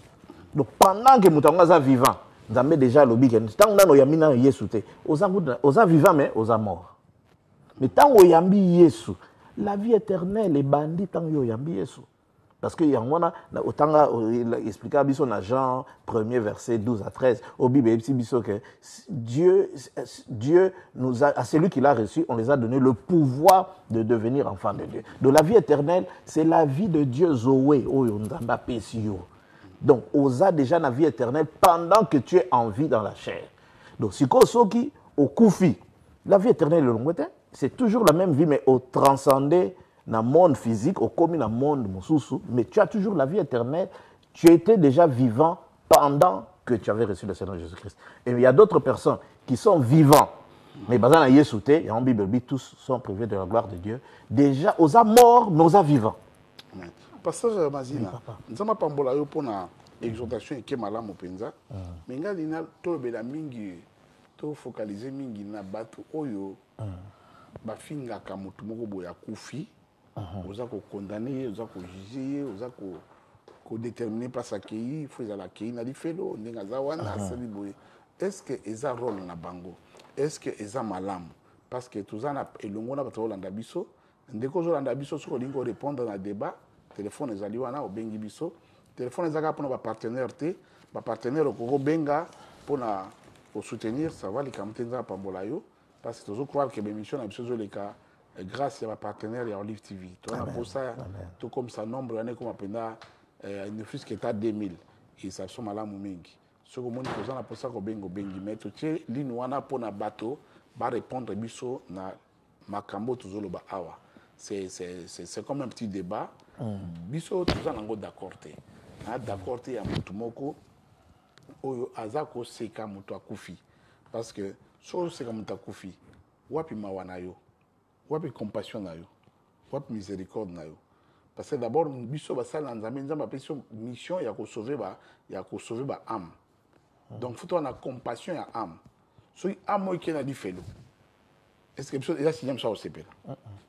Donc pendant que nous sommes vivants, nous avons déjà le big. Tant que nous sommes Yesu, nous sommes vivants, mais nous sommes morts. Mais tant que nous sommes Yesu, la vie éternelle est bandit tant que nous sommes Yesu. Parce que yangwana otanga expliquer biso na Jean 1er verset 12 à 13 au Bible biso que Dieu nous a à celui qui l'a reçu on les a donné le pouvoir de devenir enfants de Dieu. Donc la vie éternelle c'est la vie de Dieu Zoé oyo nzamba pesio. Donc osa déjà la vie éternelle pendant que tu es en vie dans la chair. Donc si soki au kufi la vie éternelle le longote c'est toujours la même vie mais au transcender dans le monde physique, au commun dans le monde mususu, mais tu as toujours la vie éternelle. Tu étais déjà vivant pendant que tu avais reçu le Seigneur Jésus-Christ. Et il y a d'autres personnes qui sont vivants, mais dans la Yesute, et en Bible, tous sont privés de la gloire de Dieu. Déjà, aux a morts, mais aux a vivants. Pasteur Mazina, nous avons pas pour la exhortation et que malam au penza, mais nous avons tout le mingi, tout focalisé mingi na batu oyo, bafinga kamutu moko boya kufi. Vous avez condamné, vous avez jugé, vous avez déterminé par sa qui, il faut la qui n'a dit fait l'eau, est-ce que ils ont rôle na bango, est-ce que ils ont malam, parce que tout ça n'a et le monde a pas trop l'andabiso, dès que vous l'andabiso sur le répondre à débat, téléphone les aliwana au bengi biso, téléphone les aga pour nos partenaires té, nos partenaires au Congo benga pour na pour soutenir, ça va les camtenza pambolayo, parce que toujours croire que l'émission a besoin de les cas. Grâce à ma partenaire et à Olive TV. Toi, pour ça, tout comme ça, nombre d'années comme appena, il ne fût qu'à 2000. Et ça sont malades moumingi. Ce que mon cousin a pour ça qu'on bengo bengi. Mais tu sais, l'inouana pour na bateau, va répondre biso na makambo toujours le awa. C'est comme un petit débat. Biso tout ça n'ango d'accord te. D'accord te à mutumoko. Oyo azako seka mutu akufi. Parce que so seka mutu akufi. Wapi mawanayo. Wapi compassion na yo, wapi miséricorde na yo. Parce que d'abord biso basala nzambe nzambe apesi mission ya ko sauver ba âme. Donc faut on a compassion ya âme. So âme qui na di felo. est-ce que biso eza signe ça osepela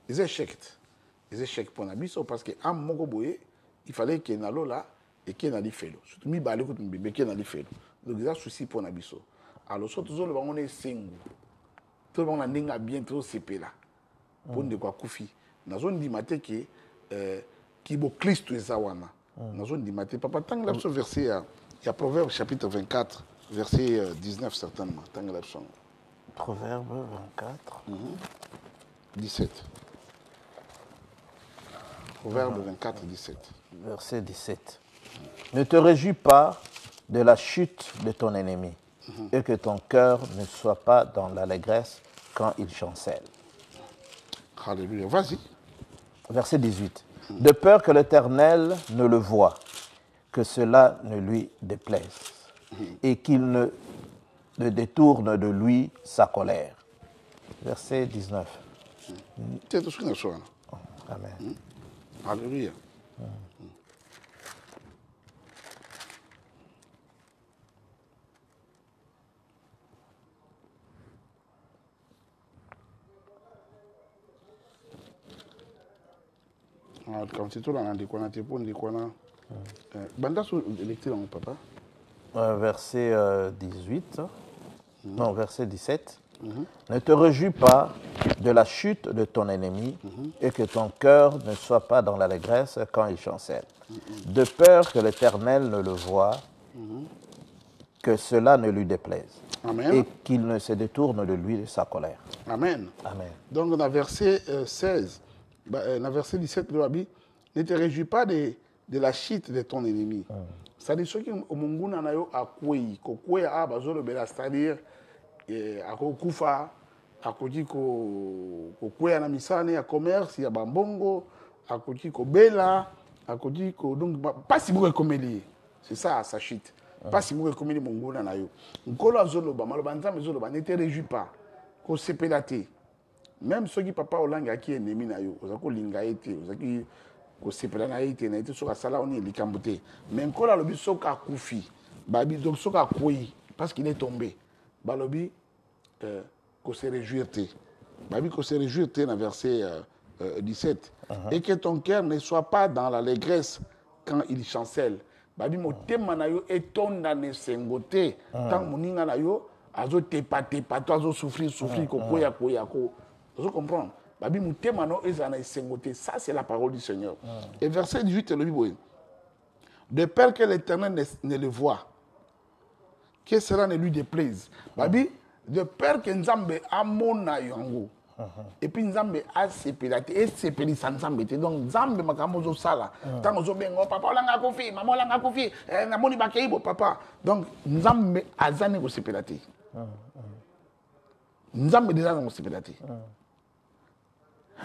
les échecs pour nabiso parce que am moko boye il fallait que na lola et que na lifelo surtout mi balé ko mbebe que na lifelo donc eza souci pour nabiso alors surtout zo le bango na sengu to bango na ndinga bien to sepela pour ndeko akufi nazo ndima te ke kibo Christ eza wana nazo ndima te papa tanga la verset il y a Proverbe chapitre 24 verset 19 certainement tanga la Proverbe 24. 17. Proverbe 24, 17. Verset 17. Ne te réjouis pas de la chute de ton ennemi et que ton cœur ne soit pas dans l'allégresse quand il chancelle. Alléluia. Vas-y. Verset 18. De peur que l'Éternel ne le voie, que cela ne lui déplaise et qu'il ne détourne de lui sa colère. Verset 19. Amen. Alléluia. Quand tu papa. Verset 18. Non, verset 17. Ne te réjouis pas de la chute de ton ennemi et que ton cœur ne soit pas dans l'allégresse quand il chancelle. De peur que l'Éternel ne le voie, que cela ne lui déplaise. Amen. Et qu'il ne se détourne de lui de sa colère. Amen. Amen. Donc, dans le verset 16, dans le verset 17, le Rabbi, ne te réjouis pas de la chute de ton ennemi. C'est-à-dire, ceux qui ont mon à koué, c'est-à-dire, à Koufa, à Koué, à Misane, à commerce, à Bambongo, à Bela, à donc, pas si beaucoup comme il c'est ça, sa chute. Pas si beaucoup comme il est mon goût na yo. Nkolo zoloba, malobanza mais zoloba, ne te réjouis pas. Ko sepelate. Même ceux qui papa olanga qui est ennemi na yo, ozako linga été, ozaki ko sepela na été na été soka sala oni likambote. Mais nkolo lobi soka kufi. Babi donc soka koi parce qu'il est tombé. Balobi ko se réjouir te. Babi ko se réjouir te na verset 17. Et que ton cœur ne soit pas dans l'allégresse quand il chancelle. Babi motema na yo etonda ne sengote tant moninga na yo azo tepa to azo souffrir ko koya ko vous comprenez babi motema no ezana sengote ça c'est la parole du Seigneur. Et verset 18 le Bible de peur que l'Éternel ne le voie que cela ne lui déplaise babi de peur que Nzambe amona yango. Et puis Nzambe a sepelate et sepelisa Nzambe te donc Nzambe makambo zo sala tant ozo bengo papa olanga kofi maman olanga kofi na moni bakeibo papa donc Nzambe azane ko sepelate Nzambe déjà ko sepelate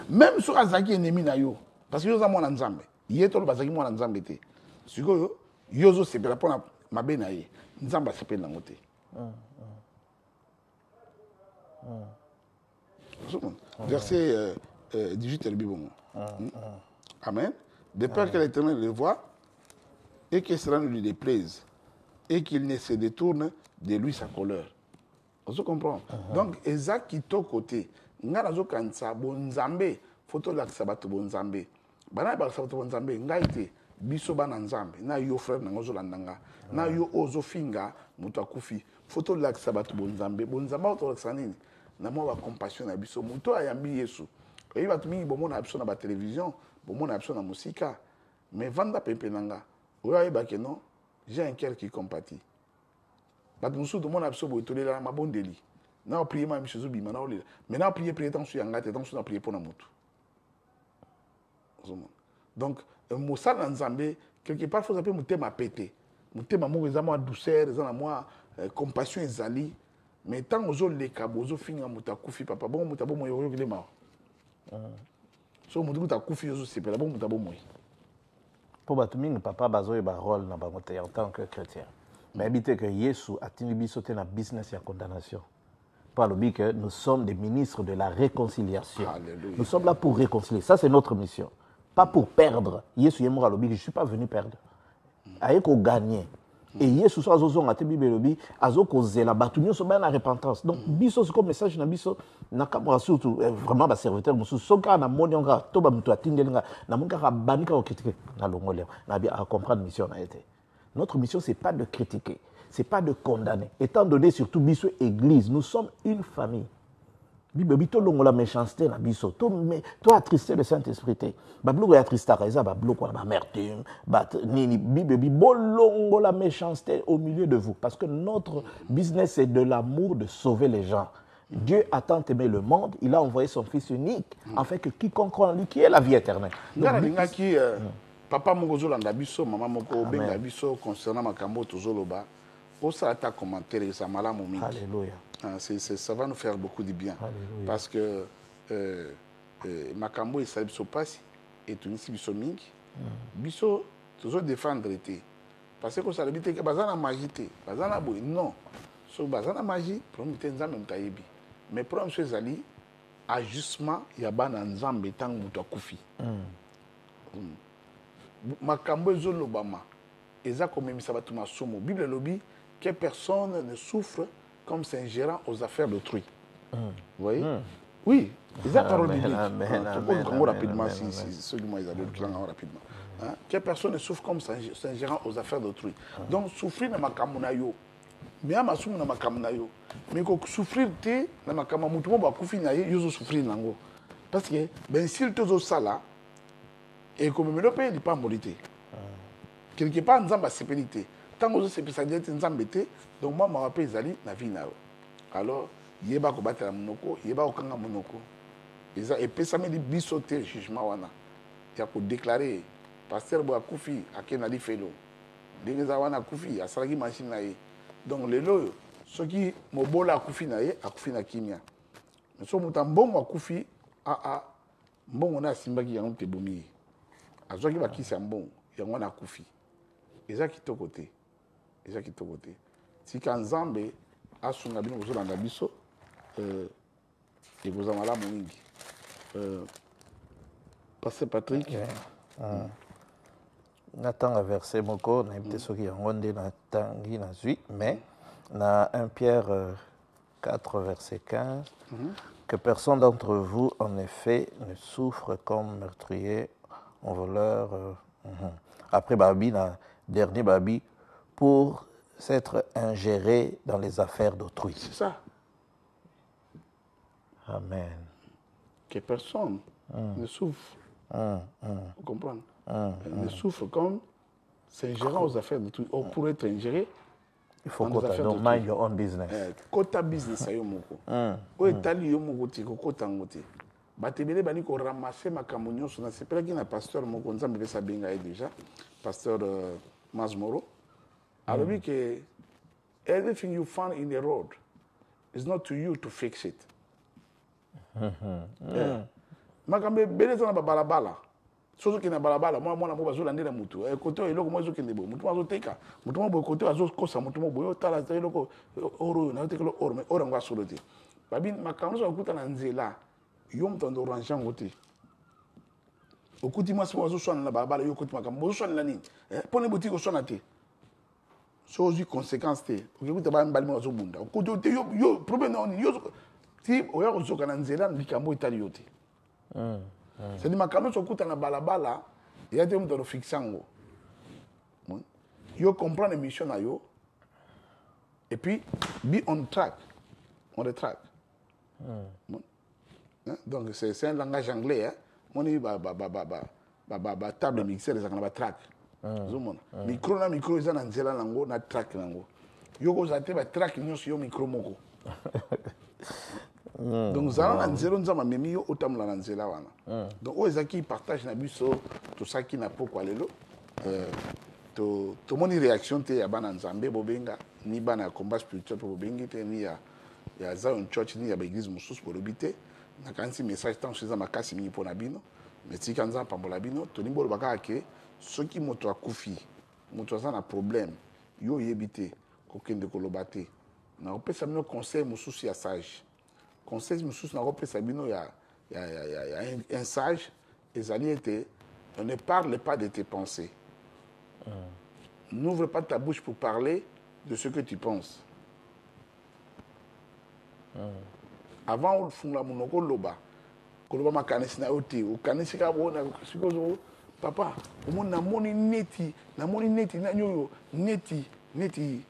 même sur azaki ennemi na yo parce que yo za mona Nzambe yeto lo bazaki mona Nzambe te siko yo zo sepela pona mabe na ye Nzambe sepela ngote verset 18 le Bible. Amen. De peur que l'Éternel le voie et que cela ne lui déplaise et qu'il ne se détourne de lui sa colère. Vous comprenez? Donc, Ezak qui est au côté, Nganazo Kansa, Bonzambe, photo de Sabato Bonzambe. Bana Sabato Bonzambe, Ngaite, Biso Bananzambe, na yo frère Nangozo Landanga, na yo Ozo Finga, Mutakufi, photo de Sabato Bonzambe, Bonzamba Autoxanine. Na moi compassion na biso moto ayambi Yesu et va tumi bomona abso na ba télévision bomona abso na musika mais vanda pepenanga oya ba que non j'ai un cœur qui compatit ba musu do mona abso bo tolela ma bondeli na prier ma miso bi mana olela mais na prier temps sur yanga te temps sur na prier pour na moto donc mosala nzambe quelque part faut appeler mutema pété mutema mo ezama douceur ezana moi compassion ezali. Mais tant que les cabos finissent à Moutakufi, papa, bon, Moutabo, moi, il est mort. So, Moutakufi, c'est pas bon, Moutabo, moi. Pour Batuming, papa, bazo et barol dans en tant que chrétien. Mais habitez que Yesu a tenu sauté dans business et la condamnation. Par le but que nous sommes des ministres de la réconciliation. Alléluia. Nous sommes là pour réconcilier. Ça, c'est notre mission. Pas pour perdre. Yesu est mort à l'objet. Je ne suis pas venu perdre. Avec au gagner. Et Yesu so azozonga te Bible lobi azokozela batu nyonso ba na repentance. Donc biso c'est comme message na biso na kamwa surtout vraiment ba serviteur musu soka na moni nga to ba mutu atindelinga na monka ka banika ko critiquer na longole na bien à comprendre mission na été. Notre mission c'est pas de critiquer, c'est pas de condamner. Étant donné surtout biso église, nous sommes une famille. Bible to longo la méchanceté na biso to attristé le Saint-Esprit te bablo ya tristaka eza bablo kwa ba amertume ni Bible bolongo la méchanceté au milieu de vous parce que notre business c'est de l'amour, de sauver les gens. Dieu a tant aimé le monde, il a envoyé son fils unique afin que quiconque croit en lui qui ait la vie éternelle. Papa moko zolanda biso mama moko benga biso concernant makambo tozoloba osa ta commentaire ça malamu mingi. Alléluia. Ça va nous faire beaucoup de bien. Alléluia. Parce que makambo ça biso passe et tout ici biso mingi biso toujours défendre été parce que ça habite que bazana magie te bazana boy non so bazana magie problème te nzambe mutayebi mais problème chez ali ajustement ya bana nzambe tant mutu akufi makambo ezolobama eza komemisa bato masumu Bible lobi que personne ne souffre comme s'ingérant aux affaires d'autrui. Vous voyez? Oui, c'est la parole biblique. Rapidement, ceux qui m'ont rapidement. Que personne ne souffre comme s'ingérant aux affaires d'autrui. Donc, souffrir dans ma kamunayo. Mais à ma soum dans ma kamunayo. Mais quand souffrir, tu dans ma kamunayo, tu vas souffrir, souffrir nango. Parce que, ben, s'il te dit ça là, et comme le pays n'est pas morité. Quelque part, nous avons la sécurité. Tant que c'est ça dit nzambe te donc moi ma rappelle ezali na vie na alors yeba ko batela monoko yeba ko kanga monoko eza epesami biso te jugement wana ya ko déclarer pasteur bo akufi akena li felo ndenge wana akufi asalaki machine na ye donc lelo soki mobola akufi na ye akufi na kimia mais so mutambo akufi mbongo na simbaki yango te bomi azwaki bakisi ya mbongo yango na akufi eza kitoko te eza kitoko te tika nzambe asunga bino kozolanda biso ekozala malamu mingi Pasteur Patrick natanga verset moko nayebi te soki yango nde natangi nazwi mais na 1 Pierre 4 verset 15 que personne d'entre vous en effet ne souffre comme meurtrier en voleur après babi na dernier babi pour s'être ingéré dans les affaires d'autrui. C'est ça. Amen. Que personne ne souffre. Vous comprenez? Ne souffre comme s'ingérant aux affaires d'autrui. Pour être ingéré, il faut que tu mind your own business. Kota business ayo moko. O etali yo moko ti ko kota ngote. Batebele bani ko ramasser makambo nyonso na sepelaki na pasteur moko nzambe pesa benga déjà. Pasteur Mazmoro. Alors que everything you find in the road is not to you to fix it. Makambe beleza na balabala. Sozo ki na balabala mwana mo bazola ndela mutu. Koto eloko mo ezokende bo. Mutu azoteka. Mutu mo boy koto azokosa mutu mo boyo tala eloko oro na tekelo oro mais oro ngwa solo te. Babi makambo so kuta na nzela. Yo mtondo orange ngote. Okuti masi mo azoswana na balabala yo kuti makambo azoswana la nini? Pone boutique oswana te. Chose conséquence te okuti ba mbali mo azobunda okuti te yo problème na oni yo ti oya kozoka na nzela likambo etali yo te c'est dit makambo sokuta na balabala ya te mto fixango yo comprendre mission na yo et puis be on track on the track donc c'est un langage anglais hein moni ba table mixeur ezaka na ba track zomona micro na micro eza na nzela nango na track nango yo koza te ba track nyonso yo micro moko donc zala na nzela nzama memi yo otamula na nzela wana donc o ezaki partage na biso to saki na poko lelo to moni réaction te ya bana nzambe bobenga ni bana combat spirituel po bobengi te ni ya Zion Church ni ya église mosusu bolobi te na kanisi message tant chez makasi mingi pona bino mais tika nzambe pambola bino to nimbo bakaka ke soki moto akufi moto aza na problème yo yebi te kokende koloba te na kopesa bino conseil mosusu ya sage conseil mosusu na kopesa bino ya un sage ezali ete on ne parle pas de tes pensées n'ouvre pas ta bouche pour parler de ce que tu penses. Avant, on fait la monoko loba. Koloba makanisi na yote. Ukanisi ka bona sikozo papa. Omo na moni neti na nyoyo neti.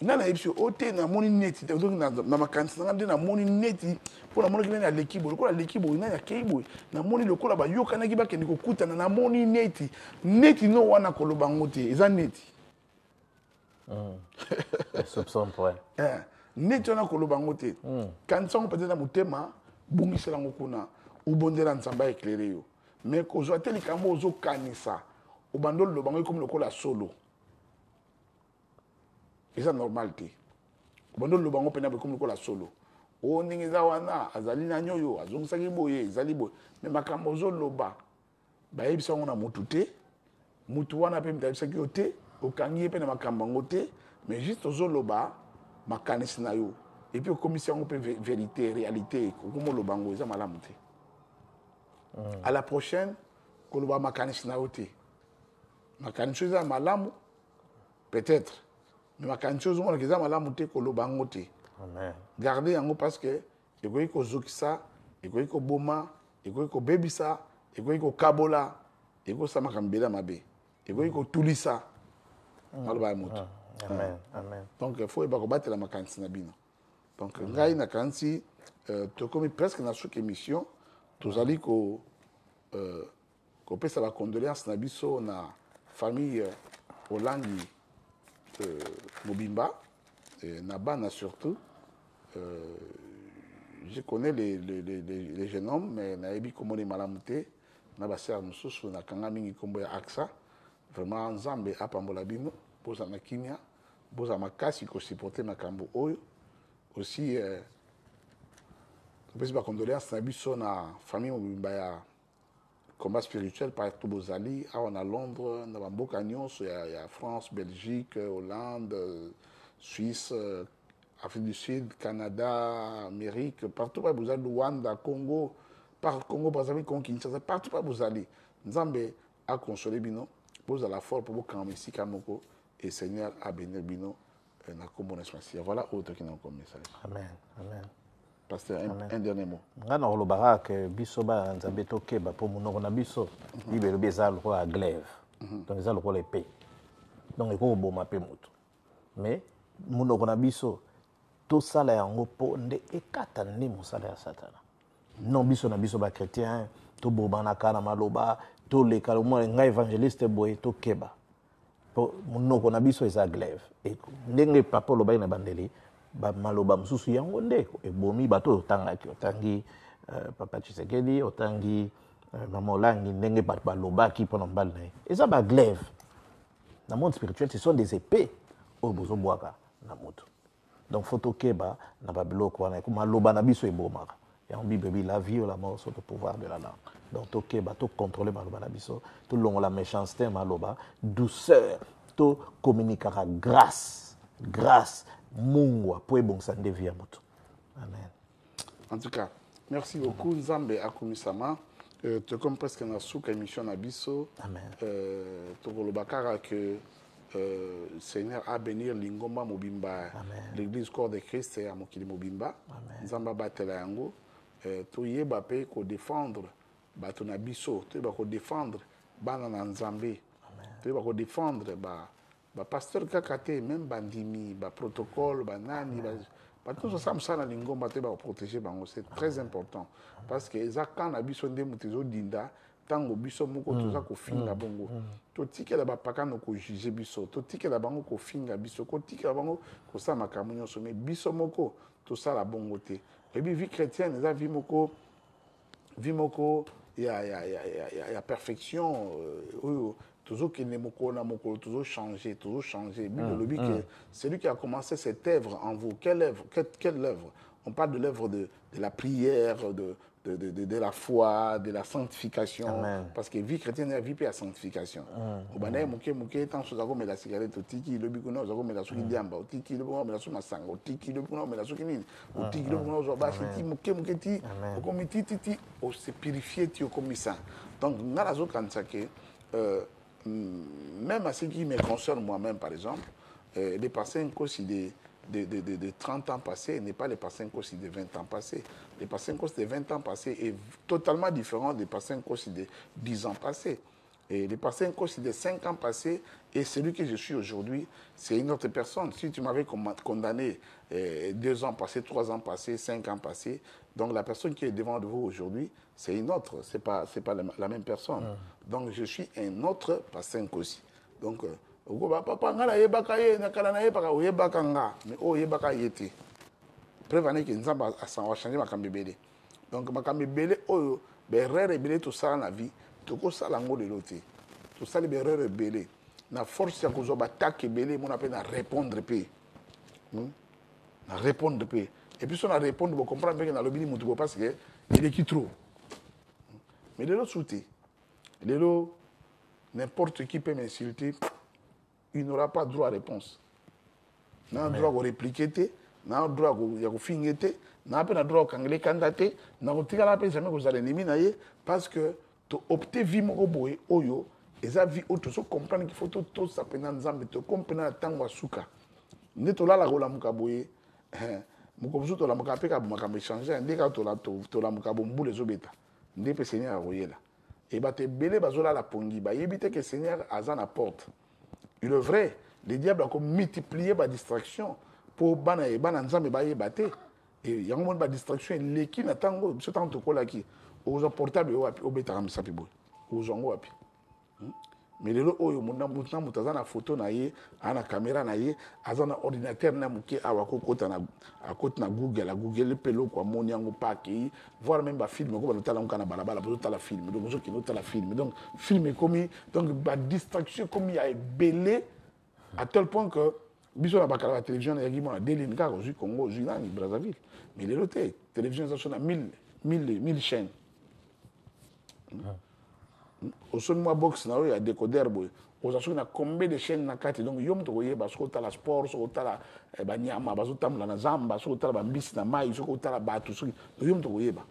Nana ebisho ote na moni neti na makanisi na moni neti pour la moni na l'équipe lokola l'équipe na ya keibo na moni lokola ba yoka na kiba kende kokutana na moni neti no wana koloba ngote eza neti. Soupçon point. Neti wana koloba ngote. Kanisa ngo peut-être na mutema bungisela ngokuna ubondela nzamba éclairé yo. Mais ko zo ateli kambo zo kanisa ubandolo lo bango comme lokola solo. C'est normal te. Ubandolo lo bango pena comme lokola solo. O ndingi za wana azali na nyoyo azongisaki boye ezali boye. Mais makambo zo loba ba yebisa ngona mutu te. Mutu wana pe mtabisaki yo te. Okangi pe na makambo ngote. Mais juste zo loba makanisi na yo. Et puis, commission on peut vérité, réalité, comment le bango, ça m'a monté. À la prochaine, qu'on va makanisi na ote. Makanisi za malamu, peut-être. Mais makanisi za malamu, malamu te, qu'on le bango te. Gardez en haut parce que, il y a ko zokisa, il y a ko boma, il y a ko bebisa, il y a ko kabola, il y a ko samakambela mabe, il y a ko tulisa. Amen. Amen. Donc, il faut battre la makanisi na bino. Donc, ngai na kansi, tu comme presque dans chaque émission, tous allez qu'on puisse la condoléance na biso na famille Olangi Mobimba, na bana surtout. Je connais les jeunes hommes, mais na ebi comme les malamute, na baser mususu na kanga mingi kombo ya aksa, vraiment nzambe apambola bino, boza na kimia, boza makasi ko supporter makambo oyo. Aussi, je vais condoléances à la famille Mobimba, combat spirituel par tout Bozali, on a Londres, on a Bocagnon, il y a France, Belgique, Hollande, Suisse, Afrique du Sud, Canada, Amérique, partout par Bozali, Rwanda, Congo, par Congo, Brazzaville, Congo, Kinshasa, partout par Bozali. Nzambe a consolé Bino, Boz à la force pour Kamisi Kamoko, et Seigneur a béni Bino. Voilà autre qui n'a comme message. Amen. Amen. Pasteur, un dernier mot. Ngana olobara ke biso ba nzambe tokeba po munoko na biso ibelo bezalo ko a glaive. Donc ezalo ko l'épée. Donc eko boma pe mutu. Mais munoko na biso to sala yango po nde ekata ni musala ya satana. Non biso na biso ba chrétien to bobana kana maloba to le kalomo nga évangéliste boye to keba. Munoko na biso eza glaive. Ndenge papa loba na bandeli ba maloba mususu yango ndeko ebomi bato otangaki otangi papa Tshisekedi otangi mama Olangi ndenge bato balobaki pona mbala na ye eza ba glaive na monde spirituel ce sont des épées oyo bozobwaka na moto donc faut tokeba na babiloko wana ko maloba na biso ebomaka yango Bible bi la vie ou la mort sont au pouvoir de la langue donc tokeba to contrôler maloba na biso to longola méchanceté maloba douceur to communiquera grâce mungwa po ebongisa nde vie ya moto. Amen. En tout cas, merci beaucoup Nzambe akumisama. Tu comme presque na souka émission na biso. Amen. Tokolobakara que Seigneur a bénir Lingomba Mobimba, l'église corps de Christ à Mokili Mobimba. Nzamba batela yango. Toyeba pe ko défendre bato na biso, toyeba ko défendre bana na Nzambe. Toyeba ko défendre ba pasteur kakate même bandimi ba protocole ba nani ba tout ça na Lingomba te ba protéger bango c'est très important parce que eza kana biso nde mutezo dinda tango biso moko toza ko finga bongo to tikela ba pakano ko juger biso to tikela bango ko finga biso ko tikela bango ko sa makambo nyonso mais biso moko to sala bongo te et puis vie chrétienne eza vie moko ya perfection toujours qu'il n'est toujours changé. Bible que celui qui a commencé cette œuvre en vous, quelle œuvre? On parle de l'œuvre de la prière, de la foi, de la sanctification. Amen. Parce que vie chrétienne est vie et la sanctification. Au banais, mouké, tant que vous avez la cigarette, au tiki, le bikuno, vous avez la souki diamba, au tiki, le bikuno, la souki masang, au tiki, le bikuno, la souki nini, au tiki, le bikuno, vous avez mouké, ti, au comité, ti, au se purifier, ti, au commissaire. Donc, nous avons quand ça que même à ce qui me concerne moi-même, par exemple, les passés aussi de 30 ans passés n'est pas les passés aussi de 20 ans passés. Les passés aussi de 20 ans passés est totalement différent des passés aussi de 10 ans passés. Et les passés aussi de 5 ans passés et celui que je suis aujourd'hui, c'est une autre personne. Si tu m'avais condamné 2 ans passés, 3 ans passés, 5 ans passés, donc la personne qui est devant de vous aujourd'hui, c'est une autre, c'est pas la même personne. Donc je suis un autre passé aussi. Donc, papa nga na yebaka ye na kala na yebaka oyebaka nga mais oyebaka yete preuve ane que nzamba a changer makambo ebele donc makambo ebele oyo berere ebele tosala na vie tokosala yango lelo te tosali berere ebele na force ya kozwa batake ebele mona mpe na répondre mpe na répondre mpe et puis so na répondre bocomprendre mpe ke nalobi ni motu bo parce que eleki trop mais lelo su te lelo n'importe qui peut m'insulter il n'aura pas droit à réponse. Il n'a pas droit à répliquer, il n'a pas droit à finir, il n'a pas droit à candidater, il n'a pas droit à l'éliminer parce que tu optes vie mon boy oyo et ça vie autre chose comprendre qu'il faut tout ça pendant nzambe te comprendre la tango suka. Ne to la gola mukaboye mukobusu to la mukape ka makambe changer ndeka to la mukabo mbule zobeta. Ndepe Seigneur aroyela. Et ba te belé bazola la pongi ba yebite que Seigneur azan à porte. Il est vrai, le diable a multiplié la distraction pour bana et bana nzambe ba yebate et il y a un moment de distraction l'équipe n'attend ce temps de coller qui aux portables au beta comme ça pibo aux jongo wapi mais le oyo muna mutaza na photo na ye ana caméra na ye azana ordinateur na muke awako kota na akota na Google pelo kwa moni yango paki voir même ba film ko ba tala ngana balabala bo tala film donc zo kino tala film donc film comme donc ba distraction comme il y a belé à tel point que biso na bakala la télévision na yaki mona Delin ka au Congo au Brazzaville mais les autres télévision ça sont à 1000 chaînes. Au son moi box na ya décodeur boy aux assurer na combien de chaînes na kati donc yom to yeba so tala sport so tala banyama bazo tamla na zamba so tala bambisi na mai so tala batu so yom to yeba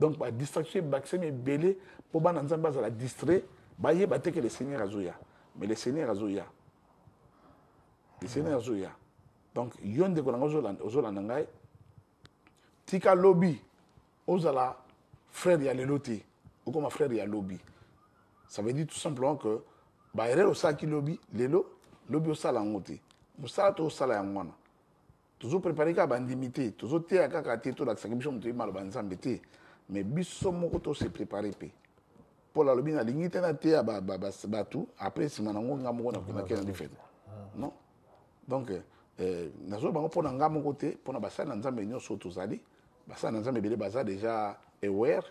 donc ba distraction baksemi belé pour bana nzamba za la distrait ba yeba te que le Seigneur azoya mais le Seigneur azoya donc yonde ko na ozola ngai tika lobby ozala frère ya leloti ou comme frère ya lobby. Ça veut dire tout simplement que bah au saki lobby lobby au sala ngote musala to sala ya ngwana toujours préparer ka bandimité toujours te aka te to la sakibiso muto imalo banzambe te mais biso moko to se préparer pe pour la lobby na lingite na te ba tout après si manango ngamo na kuna kena difete non donc nazo bango pona ngamo côté pona basala nzambe nyoso tozali basala nzambe bele baza déjà aware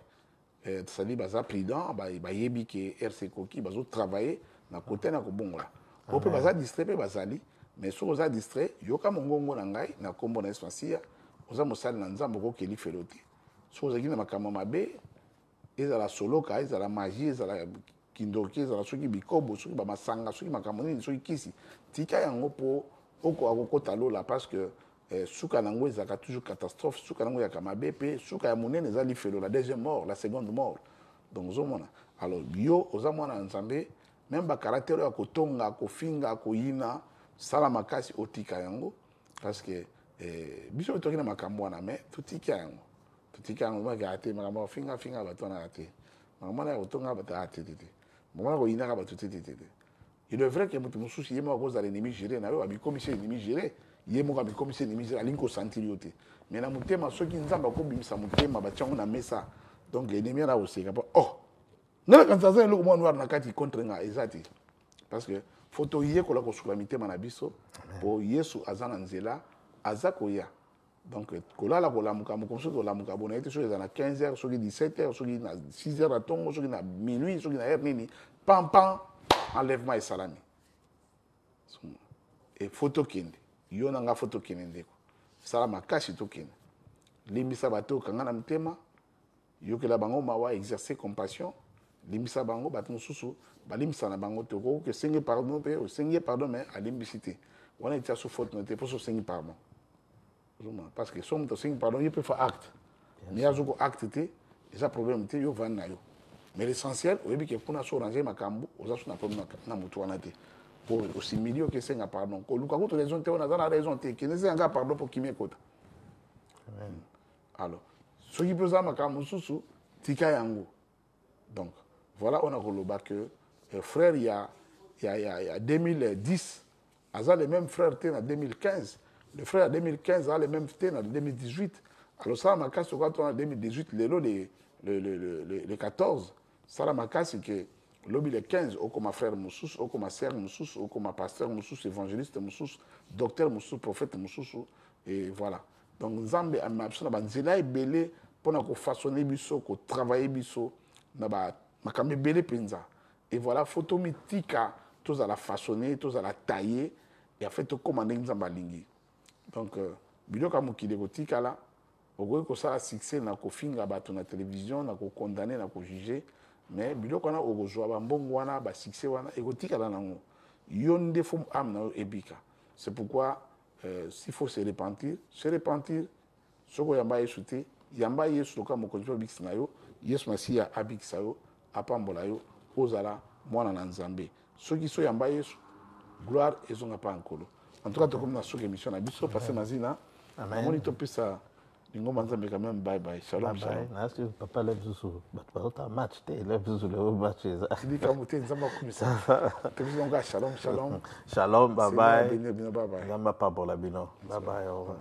c'est-à-dire baza prudent ba yebi ke RC Koki bazo travailler na côté na ko bongola ko pe baza distrait pe bazali mais so oza distrait yoka mongongo na ngai na kombo na espacia oza mosali na nzambo ko keli feloti so oza kina makama mabe ezala soloka ezala magie ezala kindoki ezala soki bikobo soki ba masanga soki makamo nini soki kisi tika yango po oko akokota lola parce que suka nango ezaka toujours catastrophe suka nango ya kamabe pe suka ya monene ezali felo la deuxième mort la seconde mort donc ozomona alors yo oza mwana nzambe même ba caractère ya kotonga kofinga koyina sala makasi otika yango parce que biso toki na makambo wana mais tutika yango maka ate makambo finga bato na ate makambo na kotonga bato ate tete makambo na koyina ka bato tete il est vrai que mutu mususi yema ko za l'ennemi géré na yo abi commissaire ennemi géré yemo abi commissaire ennemi géré alinko sentir yote mais na mutema soki nzamba ko bimisa mutema ba tyango na mesa donc l'ennemi na oseka pa oh ngala kanzaza eloko mwa noir na kati contre nga ezati parce que photo yeko la ko sukula mitema na biso po Yesu azana nzela azakoya donc kolala kolamuka mukomso kolamuka bona ete so ezana 15h soki 17h soki na 6h à tongo soki na minuit soki na heure nini pam enlèvement et salami et photo kende yo nanga photo kende ndeko salama kashi to kende limbisa bato kanga na mtema yo kela bango mawa exercer compassion limbisa bango bato mususu balimbisa na bango to ko que sengi pardon pe o sengi pardon mais à limbisité on est sur faute noté pour so sengi pardon parce que somme to sengi pardon il peut faire acte mais azuko acte te eza problème te yo van na yo Mais l'essentiel, vous voyez que pour nous ranger ma cambo, vous avez na mutu wana te. Pour aussi milieu que c'est un pardon. Ko luka ko raison te on a la raison te. Que c'est un pardon pour qui m'écoute. Amen. Alors, ce qui peut ça ma cambo susu tika yango. Donc, voilà on a relevé que frère il y a 2010, Aza les mêmes frères étaient en 2015. Le frère en 2015 a les mêmes étaient en 2018. Alors ça ma casse quand on a 2018 le 14. Ça la ma casse c'est que lobby le 15 au comme frère Moussous, au comme sœur Moussous, au comme pasteur Moussous, évangéliste Moussous, docteur Moussous, prophète Moussous et voilà. Donc Nzambe a mabsona banzela ebele pour na ko façonner biso, ko travailler biso na ba makambe belé penza. Et voilà photo mitika tous à la façonner, tous à la tailler et en fait tout commander Nzamba lingi. Donc biloka mokide ko tika la ogoyi ko sala succès na ko finga bato na télévision na ko condamner na ko juger mais biloko na ogozwa ba mbongo wana ba succès wana e ko tika la nango yonde fo am na ebika. C'est pourquoi s'il faut se repentir soko yamba yesu te yamba yesu loka mokonzi bikisi na yo yesu masiya abikisa yo apambola yo ozala mwana na nzambe soki so yamba yesu gloire ezonga pa nkolo. En tout cas comme na soki émission na biso passé mazina amoni to pesa Ngoma nzambe quand même bye bye shalom Bye shalom bye. Nasi papa lève sous bato match te lève sous le match ça. Sidi kamuté nzamba kumisa. Tebizonga shalom shalom. Shalom bye bye. Bye bye. Nzamba pa bola bino. Bye bye. Au revoir.